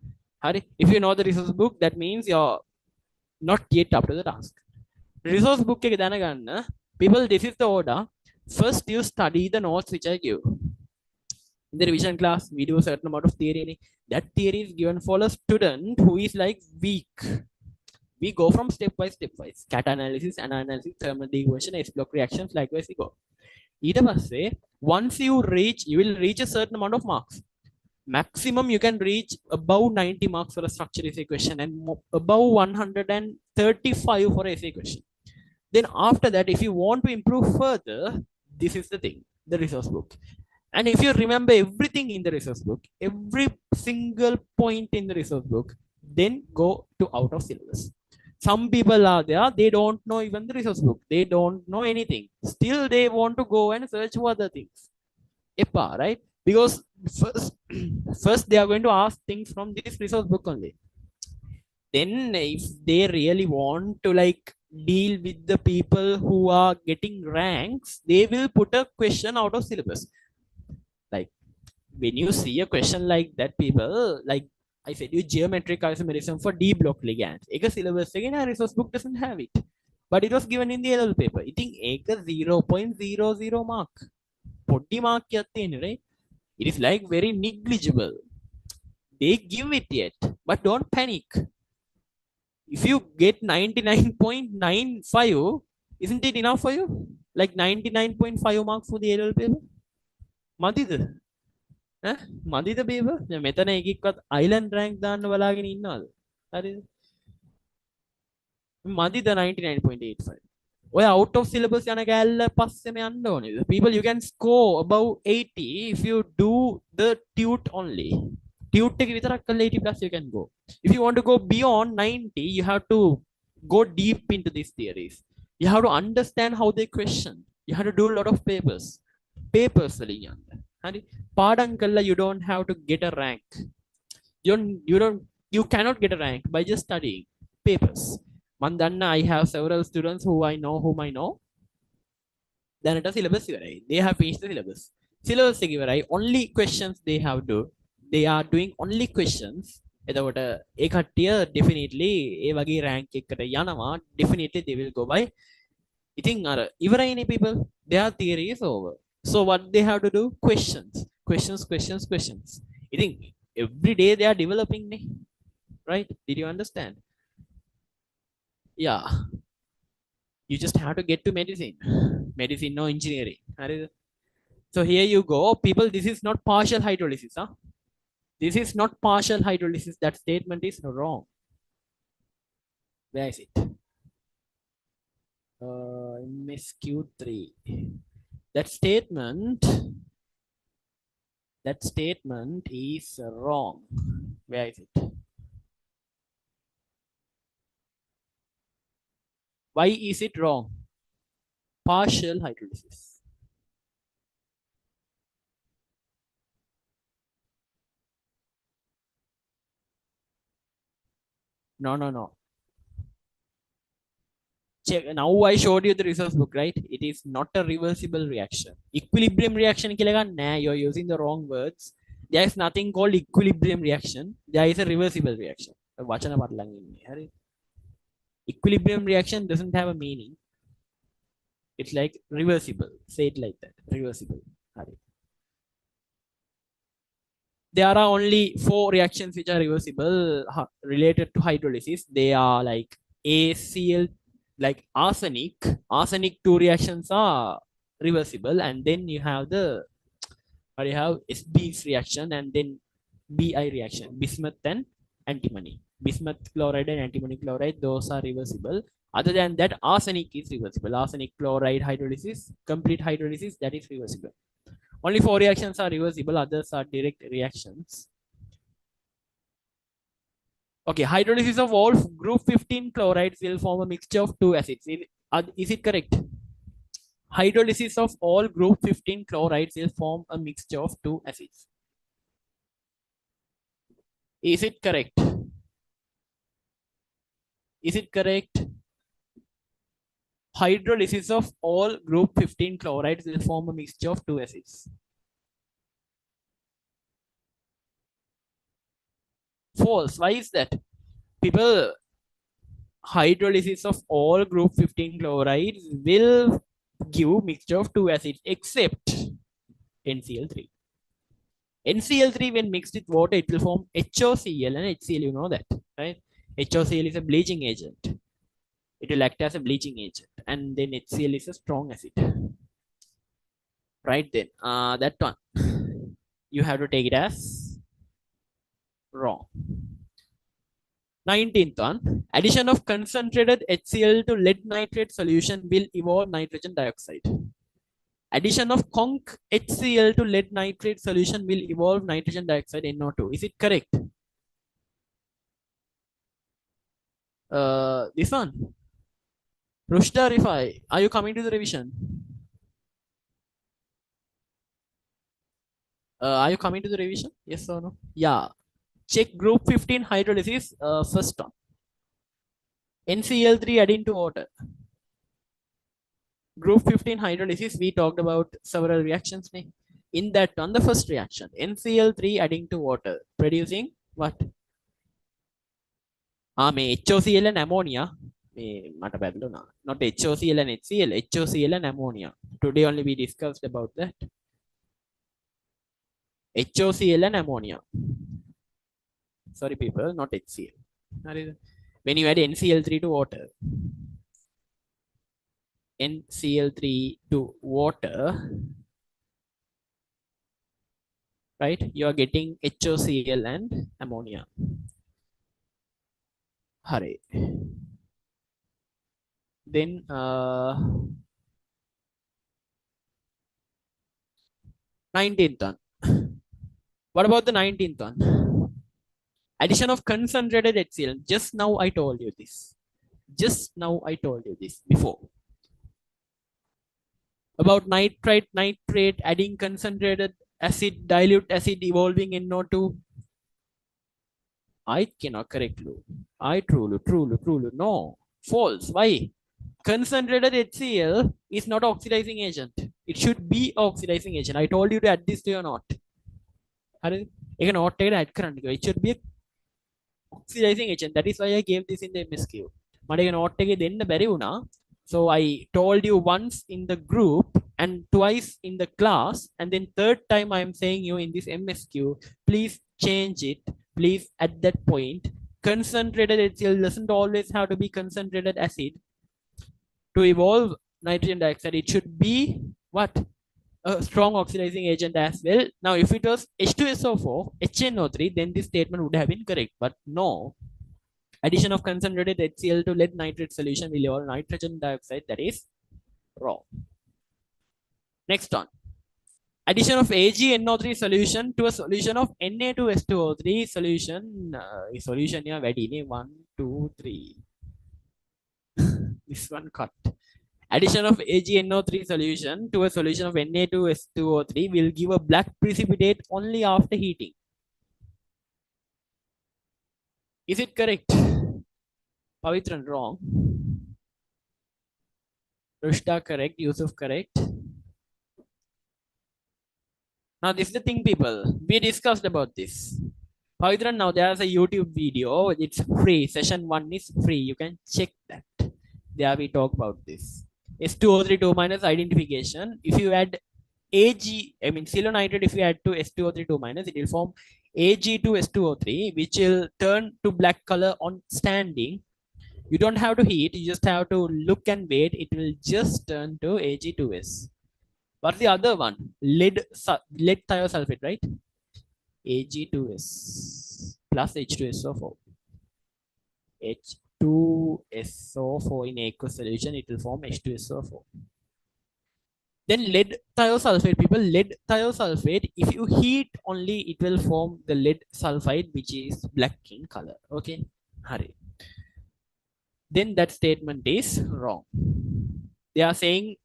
If you know the resource book, that means you're not yet up to the task. Resource book එක දැනගන්න. People, this is the order. First, you study the notes which I give. In the revision class, we do a certain amount of theory. That theory is given for a student who is like weak. We go from step by step wise. Cat analysis, analysis, thermal degradation, S block reactions, likewise we go. Either say, once you will reach a certain amount of marks. Maximum you can reach above 90 marks for a structure essay question and above 135 for essay question. Then after that, if you want to improve further, this is the thing, the resource book. And if you remember everything in the resource book, every single point in the resource book, then go to out of syllabus. Some people are there, they don't know even the resource book. They don't know anything. Still, they want to go and search for other things. EPA, right? Because first they are going to ask things from this resource book only. Then if they really want to like deal with the people who are getting ranks, they will put a question out of syllabus. Like when you see a question like that, people, like I said, you geometric isomerism for D block ligands. Eka syllabus again, our resource book doesn't have it, but it was given in the LL paper. I think eka 0.00 mark. Potty mark right? It is like very negligible. They give it yet, but don't panic. If you get 99.95, isn't it enough for you? Like 99.5 marks for the LL paper? මදිද? මදිද paper? මෙතන එකෙක්වත් island rank දාන්න බලාගෙන ඉන්නවද? හරිද? මදිද 99.85? ඔය out of syllabus යන කෑල්ල පස්සෙම යන්න ඕනේද? People, you can score above 80 if you do the tute only. Tute එක විතරක් කරලා 80 plus you can go. If you want to go beyond 90, you have to go deep into these theories. You have to understand how they question. You have to do a lot of papers. Papers වලින් යන්න. හරි? පාඩම් කළා you don't have to get a rank. You cannot get a rank by just studying papers. මන් දන්න I have several students whom I know. දැනට syllabus ඉවරයි. They have finished the syllabus. Syllabus එක ඉවරයි. Only questions they have to. They are doing only questions. එතකොට ඒ කට්ටිය definitely ඒ වගේ rank එකකට යනවා. Definitely they will go by. ඉතින් අර ඉවරයිනේ people. Their theory is over. So what they have to do? Questions. ඉතින් every day they are developing, right? Did you understand? Yeah. You just have to get to medicine or engineering. So here you go, people. This is not partial hydrolysis. This is not partial hydrolysis. That statement is wrong. Where is it? MSQ 3. That statement is wrong. Where is it? Why is it wrong? Partial hydrolysis. No. Check. Now I showed you the resource book, right? It is not a reversible reaction. Equilibrium reaction, you're using the wrong words. There is nothing called equilibrium reaction. There is a reversible reaction. Equilibrium reaction doesn't have a meaning. It's like reversible. Say it like that. Reversible. There are only 4 reactions which are reversible related to hydrolysis. They are like ACl, like arsenic. Arsenic 2 reactions are reversible, and then you have SB's reaction, and then BI reaction, bismuth and antimony. Bismuth chloride and antimony chloride, those are reversible. Other than that, arsenic is reversible. Arsenic chloride hydrolysis, complete hydrolysis, that is reversible. Only 4 reactions are reversible, others are direct reactions. Okay, hydrolysis of all group 15 chlorides will form a mixture of 2 acids. Is it correct? Hydrolysis of all group 15 chlorides will form a mixture of 2 acids. Is it correct? Is it correct? Hydrolysis of all group 15 chlorides will form a mixture of two acids. False. Why is that? People, hydrolysis of all group 15 chlorides will give mixture of two acids except NCl3. NCl3 when mixed with water, it will form HOCl and HCl, you know that, right? HOCl is a bleaching agent. It will act as a bleaching agent. And then HCl is a strong acid. Right then, that one, you have to take it as wrong. 19th one, addition of concentrated HCl to lead nitrate solution will evolve nitrogen dioxide. Addition of conc HCl to lead nitrate solution will evolve nitrogen dioxide NO2. Is it correct? This one. Rushda Rifai, are you coming to the revision? Are you coming to the revision? Yes or no? Yeah. Check group 15 hydrolysis first one. NCl3 adding to water. Group 15 hydrolysis, we talked about several reactions. In that one, the first reaction, NCl3 adding to water, producing what? HOCl and ammonia. Not HOCl and HCl, HOCl and ammonia. Today only we discussed about that. HOCl and ammonia. Sorry people, not HCl. When you add NCl3 to water, NCl3 to water, right? You are getting HOCl and ammonia. Hurry. Then 19th one. What about the 19th one? Addition of concentrated HCl. Just now I told you this. Just now I told you this before. About nitrate, adding concentrated acid, dilute acid evolving NO2. I cannot correct you. I true. No. False. Why? Concentrated HCl is not oxidizing agent. It should be oxidizing agent. I told you to add this to or not. It should be a oxidizing agent. That is why I gave this in the MSQ. So I told you once in the group and twice in the class, and then third time I am saying you in this MSQ, please change it. Please at that point, concentrated HCl doesn't always have to be concentrated acid to evolve nitrogen dioxide. It should be what? A strong oxidizing agent as well. Now, if it was H2SO4, HNO3, then this statement would have been correct. But no, addition of concentrated HCl to lead nitrate solution will evolve nitrogen dioxide. That is wrong. Next one. Addition of AgNO3 solution to a solution of Na2S2O3 solution. Solution here, 1, 2, 3. This one cut. Addition of AgNO3 solution to a solution of Na2S2O3 will give a black precipitate only after heating. Is it correct? Pavitran wrong. Rushda correct. Yusuf correct. Now this is the thing, people. We discussed about this. Pavitran, now there's a YouTube video. It's free. Session 1 is free. You can check that. There we talk about this. S2O3 2 minus identification. If you add silver nitrate, if you add to S2O3 2 minus, it will form Ag2S2O3, which will turn to black color on standing. You don't have to heat, you just have to look and wait. It will just turn to Ag2S. What's the other one? Lead thiosulfate, right? Ag2S plus H2SO4. H2SO4 in aqueous solution, it will form H2SO4. Then lead thiosulfate, people, lead thiosulfate, if you heat only, it will form the lead sulfide, which is black in color. Okay, hurry. Then that statement is wrong. They are saying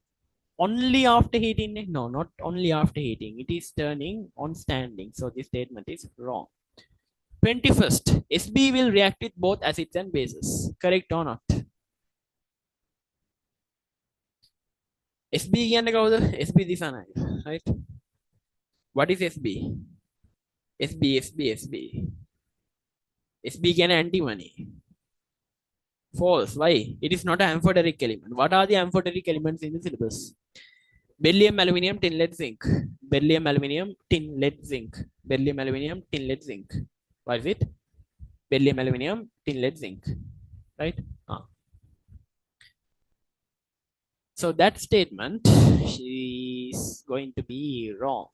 only after heating. No, not only after heating. It is turning on standing. So this statement is wrong. 21st, SB will react with both acids and bases. Correct or not? SB කියන්නේ කවුද? SB Dissanayake. Right? What is SB? SB. SB කියන්නේ antimony. False. Why? It is not an amphoteric element. What are the amphoteric elements in the syllabus? Beryllium, aluminium, tin, lead, zinc. Beryllium, aluminium, tin, lead, zinc. Beryllium, aluminium, tin, lead, zinc. What is it? Beryllium, aluminium, tin, lead, zinc. Right? So that statement is going to be wrong.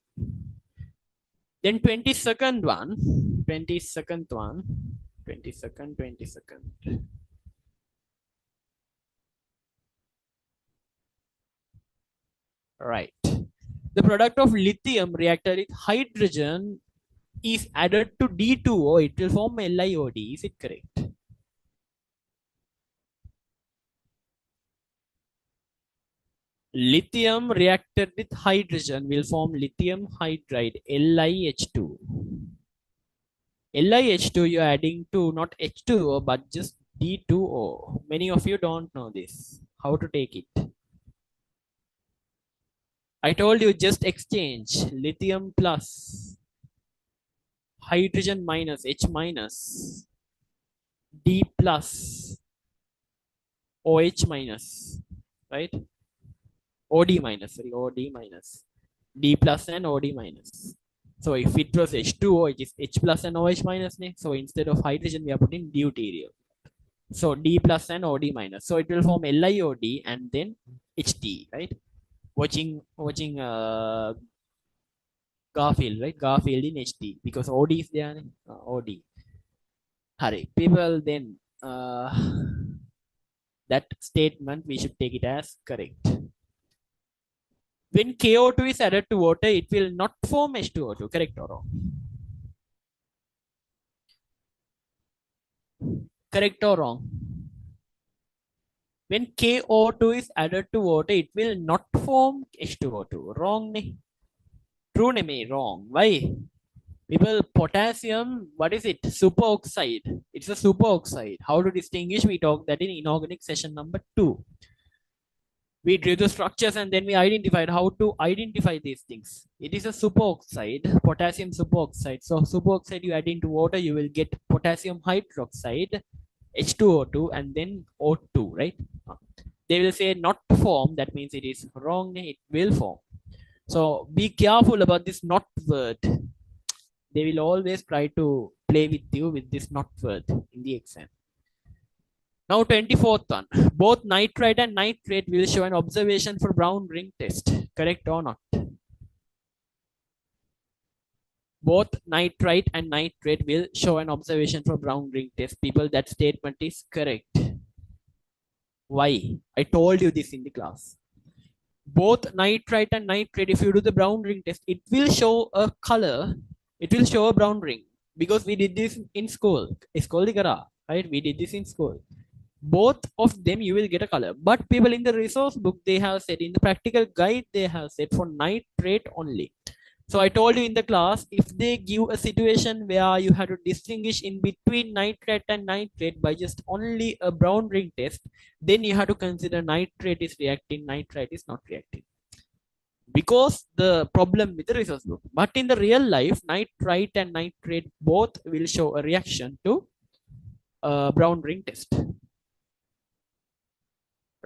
Then 22nd one. Right. The product of lithium reacted with hydrogen is added to D2O. It will form LiOD. Is it correct? Lithium reacted with hydrogen will form lithium hydride, LiH2. LiH2 you're adding to not H2O but just D2O. Many of you don't know this. How to take it? I told you just exchange lithium plus hydrogen minus H minus D plus OH minus, right? OD minus, sorry, OD minus, D plus and OD minus. So if it was H2O, it is H plus and OH minus. So instead of hydrogen, we are putting deuterium. So D plus and OD minus. So it will form LiOD and then HT, right? Watching Garfield, right? Garfield in HT because OD is there. OD. Hurry, people. Then that statement we should take it as correct. When KO2 is added to water, it will not form H2O2. Correct or wrong? Correct or wrong? When KO2 is added to water, it will not form H2O2. Wrong, ne? True, ne? Wrong. Why? People, potassium, what is it? Superoxide. It's a superoxide. How to distinguish? We talked that in inorganic session number 2. We drew the structures and then we identified how to identify these things. It is a superoxide, potassium superoxide. So superoxide you add into water, you will get potassium hydroxide, H2O2 and then O2, right? They will say not form, that means it is wrong, it will form. So be careful about this not word. They will always try to play with you with this not word in the exam. Now 24th one. Both nitrite and nitrate will show an observation for brown ring test. Correct or not? Both nitrite and nitrate will show an observation for brown ring test. People, that statement is correct. Why? I told you this in the class. Both nitrite and nitrate, if you do the brown ring test, it will show a color. It will show a brown ring because we did this in school. Right? We did this in school. Both of them you will get a color, but people in the resource book, they have said in the practical guide, they have said for nitrate only. So I told you in the class, if they give a situation where you have to distinguish in between nitrate and nitrate by just only a brown ring test, then you have to consider nitrate is reacting, nitrite is not reacting, because the problem with the resource book. But in the real life, nitrite and nitrate both will show a reaction to a brown ring test.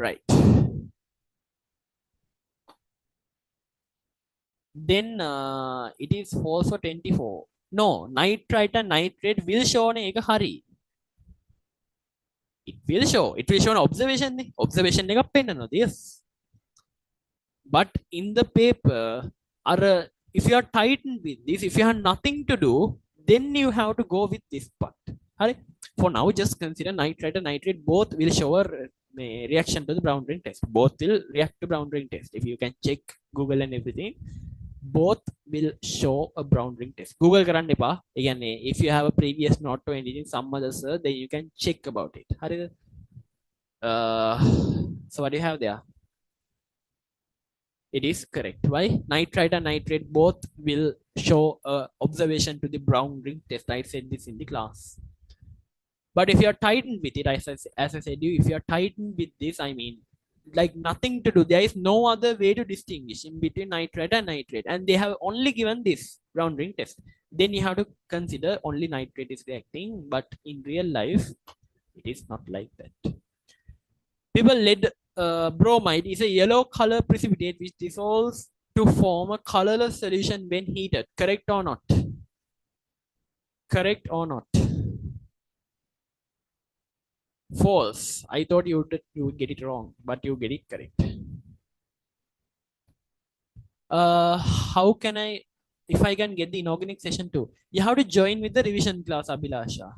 Right. Then it is false for 24. No, nitrite and nitrate will show an hari. It will show an observation. Observation yes. But in the paper, if you are tightened with this, if you have nothing to do, then you have to go with this part. For now, just consider nitrite and nitrate both will show a reaction to the brown ring test. Both will react to brown ring test. If you can check Google and everything, both will show a brown ring test. Google karanna epa. Again, if you have a previous note or anything, some other sir, then you can check about it. So what do you have there? It is correct. Why? Nitrite and nitrate both will show observation to the brown ring test. I said this in the class. But if you're tightened with it, as I said, if you're tightened with this, I mean, like nothing to do. There is no other way to distinguish in between nitrate and nitrate. And they have only given this brown ring test. Then you have to consider only nitrate is reacting. But in real life, it is not like that. People lead bromide is a yellow color precipitate which dissolves to form a colorless solution when heated. Correct or not? Correct or not? False. I thought you would get it wrong, but you get it correct. How can I, if I can get the inorganic session too? You have to join with the revision class, Abhilasha.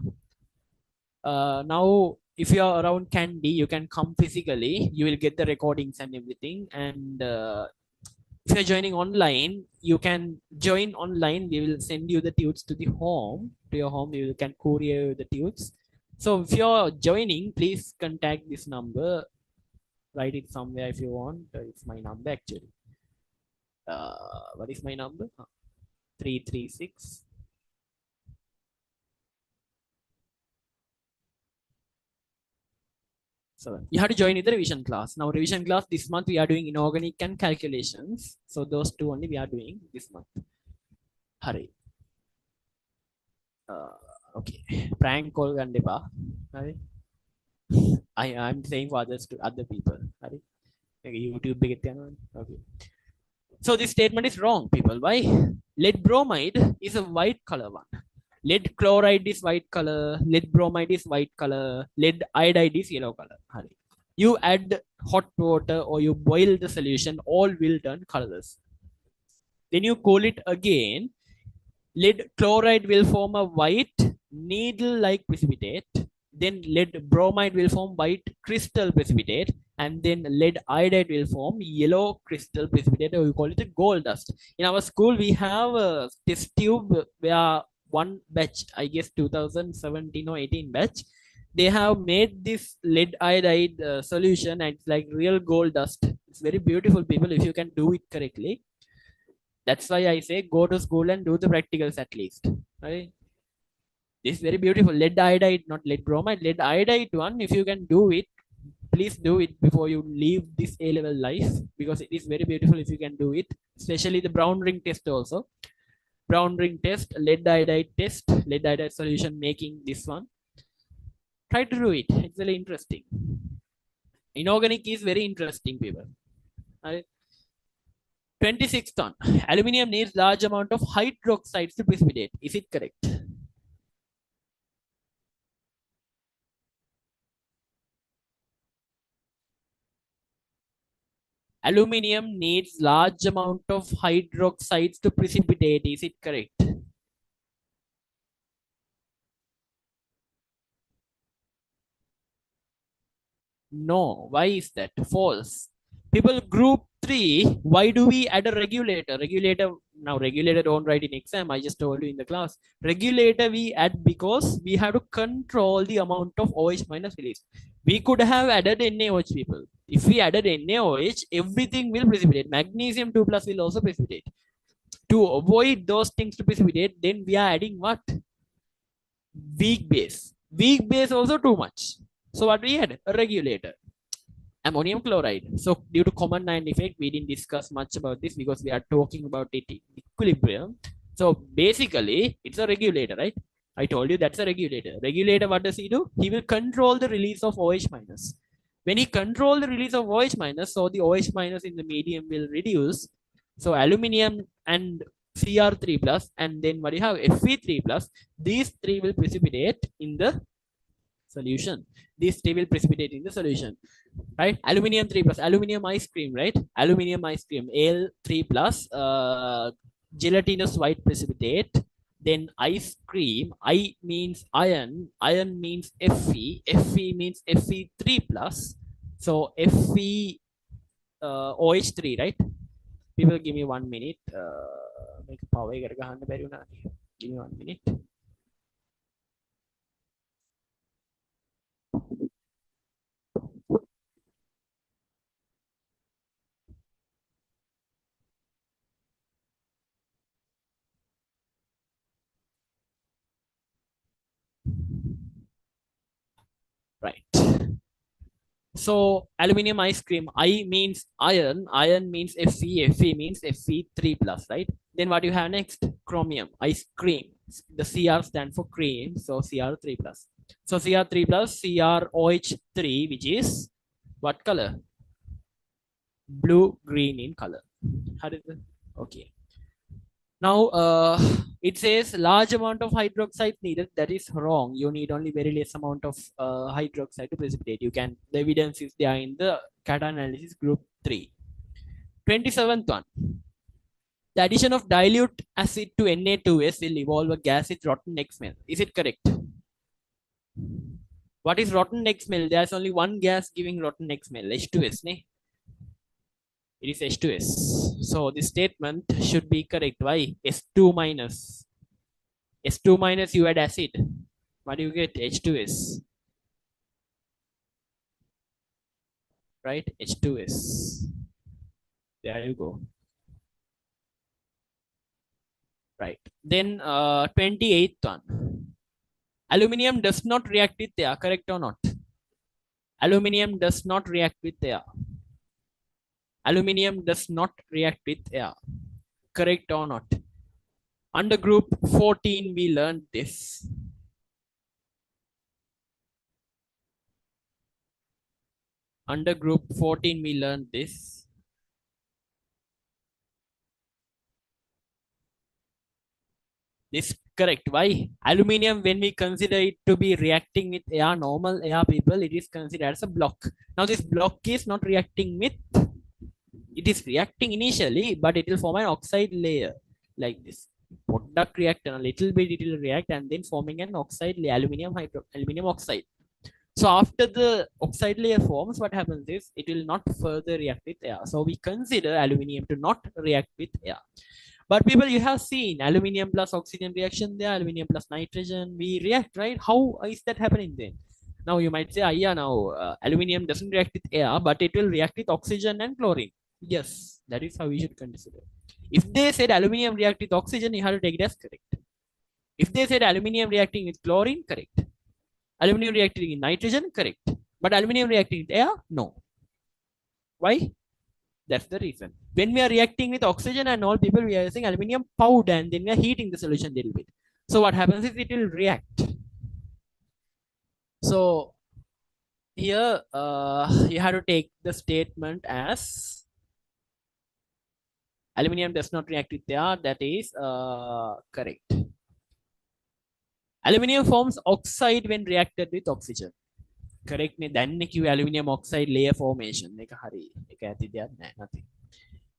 Now, if you are around Candy, you can come physically. You will get the recordings and everything. And if you're joining online, you can join online. We will send you the tudes to the home. To your home, you can courier the tudes. So if you're joining, please contact this number. Write it somewhere if you want. It's my number actually. What is my number? 336. So you have to join in the revision class. Now revision class this month we are doing inorganic and calculations. So those two only we are doing this month. Hurry. Okay. Prank call gandepa. Hurry. I'm saying for others to other people. Hurry. YouTube okay. So this statement is wrong, people. Why? Lead bromide is a white color one. Lead chloride is white color. Lead bromide is white color. Lead iodide is yellow color. Hurry. You add hot water or you boil the solution, all will turn colorless. Then you cool it again. Lead chloride will form a white needle-like precipitate. Then lead bromide will form white crystal precipitate. And then lead iodide will form yellow crystal precipitate, or we call it a gold dust. In our school, we have a test tube where one batch, I guess 2017 or 18 batch, they have made this lead iodide solution, and it's like real gold dust. It's very beautiful, people, if you can do it correctly. That's why I say go to school and do the practicals at least. Right? This is very beautiful. Lead iodide, not lead bromide. Lead iodide one, if you can do it, please do it before you leave this A-level life, because it is very beautiful if you can do it. Especially the brown ring test also. Brown ring test, lead iodide test, lead iodide solution making this one. Try to do it. It's very interesting. Inorganic is very interesting, people. Right? 26th one. Aluminium needs large amount of hydroxides to precipitate. Is it correct? Aluminium needs large amount of hydroxides to precipitate. Is it correct? No. Why is that? False. People, group 3, why do we add a regulator? Now regulator don't write in exam. I just told you in the class. Regulator we add because we have to control the amount of OH minus release. We could have added NaOH, people. If we added NaOH, everything will precipitate. Magnesium 2 plus will also precipitate. To avoid those things to precipitate, then we are adding what? Weak base. Weak base also too much. So what we had? A regulator. Ammonium chloride. So due to common ion effect, we didn't discuss much about this because we are talking about it in equilibrium. So basically, it's a regulator, right? I told you that's a regulator. Regulator, what does he do? He will control the release of OH minus. When he control the release of OH minus, so the OH minus in the medium will reduce. So aluminium and Cr3 plus, and then what do you have? Fe3 plus. These three will precipitate in the solution. These three will precipitate in the solution, right? Aluminium 3 plus, aluminium ice cream, right? Aluminium ice cream, Al3 plus, gelatinous white precipitate. Then ice cream, I means iron, iron means Fe, Fe means Fe3 plus. So Fe OH3, right? People, give me 1 minute. Make power give me 1 minute. Right. So aluminium ice cream, I means iron, iron means Fe, Fe means Fe3 plus, right? Then what you have next? Chromium, ice cream. The Cr stand for cream, so Cr3 plus. So Cr3 plus CrOH3, which is what color? Blue green in color. How is it? Okay. Now, it says large amount of hydroxide needed. That is wrong. You need only very less amount of hydroxide to precipitate. You can, the evidence is there in the cat-analysis group 3. 27th one. The addition of dilute acid to Na2S will evolve a gas with rotten egg smell. Is it correct? What is rotten egg smell? There's only one gas giving rotten egg smell, H2S. Ne? It is H2S. So this statement should be correct. Why? S2 minus. S2 minus you add acid. What do you get? H2S. Right? H2S. There you go. Right. Then 28th one. Aluminium does not react with air. Correct or not? Aluminium does not react with air. Aluminium does not react with air. Correct or not? Under group 14, we learned this. Under group 14, we learned this. This correct. Why? Aluminium, when we consider it to be reacting with air, normal air people, it is considered as a block. Now this block is not reacting with, it is reacting initially, but it will form an oxide layer like this. Product react a little bit, it will react and then forming an oxide layer, aluminium oxide. So after the oxide layer forms, what happens is it will not further react with air. So we consider aluminium to not react with air. But people, you have seen aluminium plus oxygen reaction there, aluminium plus nitrogen, we react, right? How is that happening then? Now you might say, yeah, now aluminium doesn't react with air, but it will react with oxygen and chlorine. Yes, that is how we should consider. If they said aluminium react with oxygen, you have to take it as correct. If they said aluminium reacting with chlorine, correct. Aluminium reacting with nitrogen, correct. But aluminium reacting with air, no. Why? That's the reason. When we are reacting with oxygen and all, people, we are using aluminium powder and then we are heating the solution a little bit. So what happens is it will react. So here you have to take the statement as aluminium does not react with air. That is correct. Aluminium forms oxide when reacted with oxygen. Correct me. Then aluminium oxide layer formation. Nothing.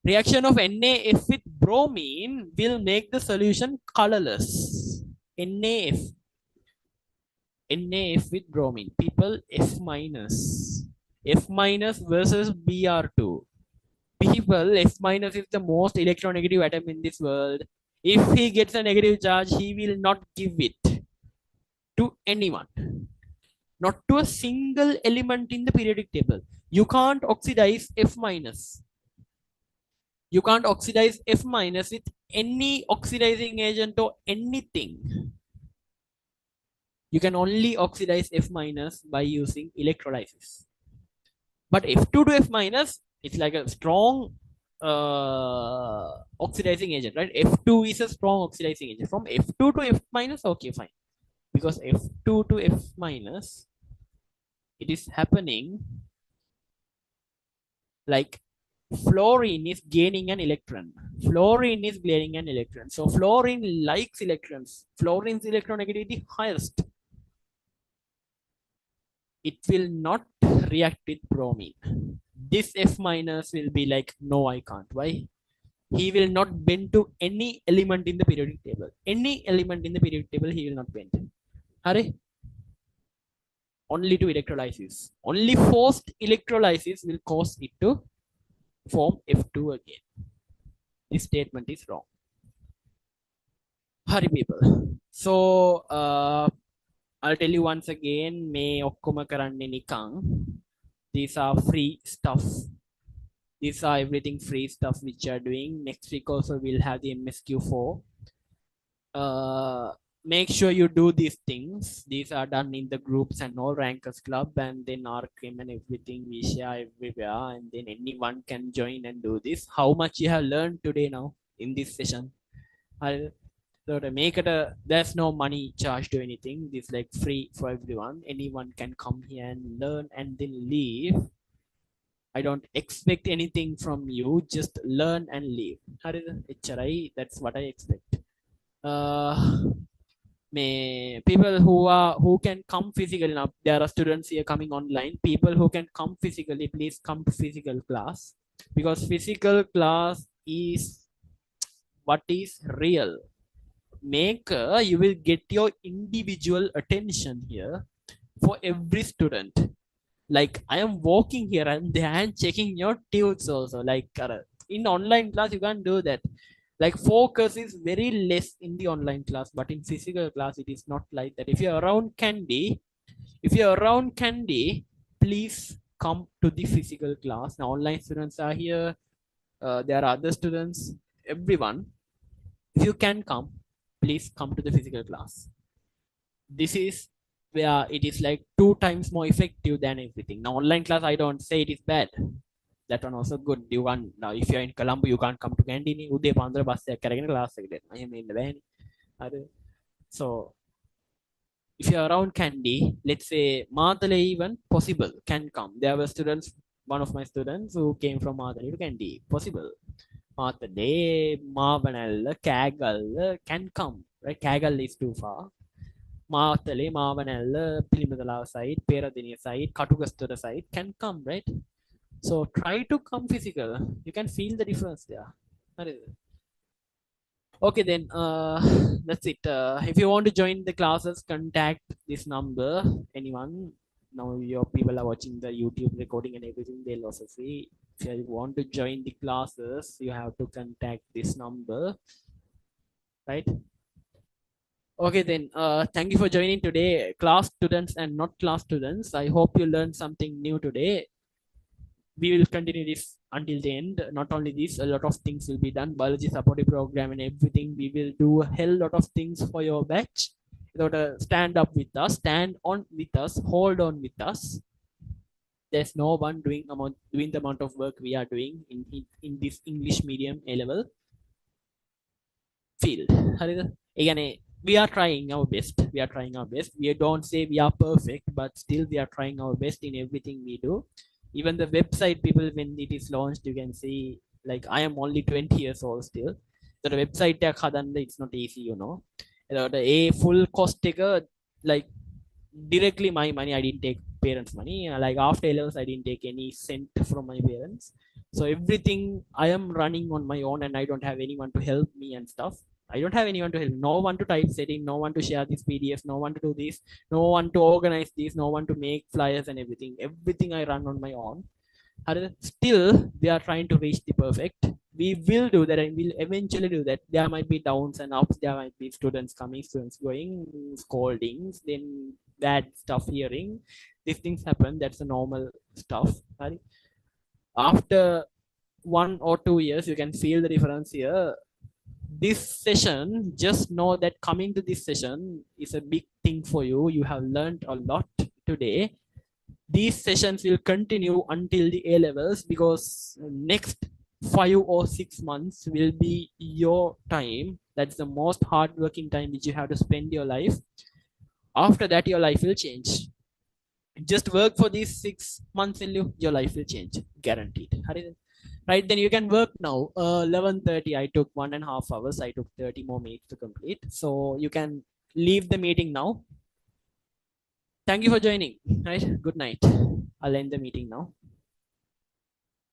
Reaction of NaF with bromine will make the solution colorless. NaF. NaF with bromine. People, F minus. F minus versus Br2. People, F minus is the most electronegative atom in this world. If he gets a negative charge, he will not give it to anyone. Not to a single element in the periodic table. You can't oxidize F minus. You can't oxidize F minus with any oxidizing agent or anything. You can only oxidize F minus by using electrolysis. But F2 to F minus, it's like a strong oxidizing agent, right? F2 is a strong oxidizing agent. From F2 to F minus, okay, fine. Because F2 to F minus, it is happening like fluorine is gaining an electron. Fluorine is gaining an electron. So fluorine likes electrons. Fluorine's electronegativity highest. It will not react with bromine. This F minus will be like, no, I can't. Why? He will not bend to any element in the periodic table. Any element in the periodic table, he will not bend. Hurry. Only to electrolysis. Only forced electrolysis will cause it to form F2 again. This statement is wrong. Hurry, people. So, I'll tell you once again, may okkoma karanne nikan. These are free stuff. These are everything free stuff which are doing. Next week also we'll have the MSQ4. make sure you do these things. These are done in the groups and all rankers club, and then RChem and everything we share everywhere, and then anyone can join and do this. How much you have learned today now in this session? So to make it a, there's no money charged to anything. This like free for everyone. Anyone can come here and learn and then leave. I don't expect anything from you. Just learn and leave. HRI, that's what I expect. May people who can come physically now. There are students here coming online. People who can come physically, please come to physical class, because physical class is what is real. You will get your individual attention here for every student. Like I am walking here and they are checking your tunes also. Like in online class, you can't do that. Like focus is very less in the online class, but in physical class, it is not like that. If you're around Candy, please come to the physical class. Now online students are here. There are other students, everyone. If you can come, please come to the physical class. This is where it is like 2 times more effective than everything. Now online class, I don't say it is bad. That one also good. You can't, now if you're in Colombo, you can't come to Candy. Uday Pandra bus class. I am in the van. So if you're around Candy, let's say Madale even possible can come. There were students, one of my students who came from Madale to Candy. Possible. Madale, Mavanal, Kagal can come. Right? Kagal is too far. Matale, Mavanella, Pilimadala side, Peradenia side, Katugastura side can come, right? So try to come physical. You can feel the difference there. That is it. Okay, then that's it. If you want to join the classes, contact this number. Anyone? Now your people are watching the YouTube recording and everything, they'll also see. If you want to join the classes, you have to contact this number, right? Okay, then thank you for joining today, class students and not class students. I hope you learned something new today. We will continue this until the end. Not only this, a lot of things will be done. Biology supportive program and everything. We will do a hell lot of things for your batch. Stand up with us, stand on with us, hold on with us. There's no one doing the amount of work we are doing in this English medium A level field. Again, we are trying our best. We don't say we are perfect, but still we are trying our best in everything we do. Even the website, people, when it is launched, you can see, like, I am only 20 years old still. The website it's not easy, a full cost taker, like directly my money. I didn't take parents' money. Like after A-levels, I didn't take any cent from my parents. So everything I am running on my own, and I don't have anyone to help me and stuff. I don't have anyone to help. No one to typesetting, no one to share this PDFs, no one to do this, no one to organize this, no one to make flyers and everything. Everything I run on my own. Still, we are trying to reach the perfect. We will do that, and we'll eventually do that. There might be downs and ups. There might be students coming, students going, scoldings, then bad stuff hearing. These things happen. That's the normal stuff. After 1 or 2 years, you can feel the difference here. This session, just know that coming to this session is a big thing for you. You have learned a lot today. These sessions will continue until the A-levels, because next 5 or 6 months will be your time. That's the most hardworking time which you have to spend your life. After that, your life will change. Just work for these 6 months and your life will change, guaranteed. Right, then you can work now. 11:30, I took 1.5 hours. I took 30 more minutes to complete. So you can leave the meeting now. Thank you for joining. Right, good night. I'll end the meeting now.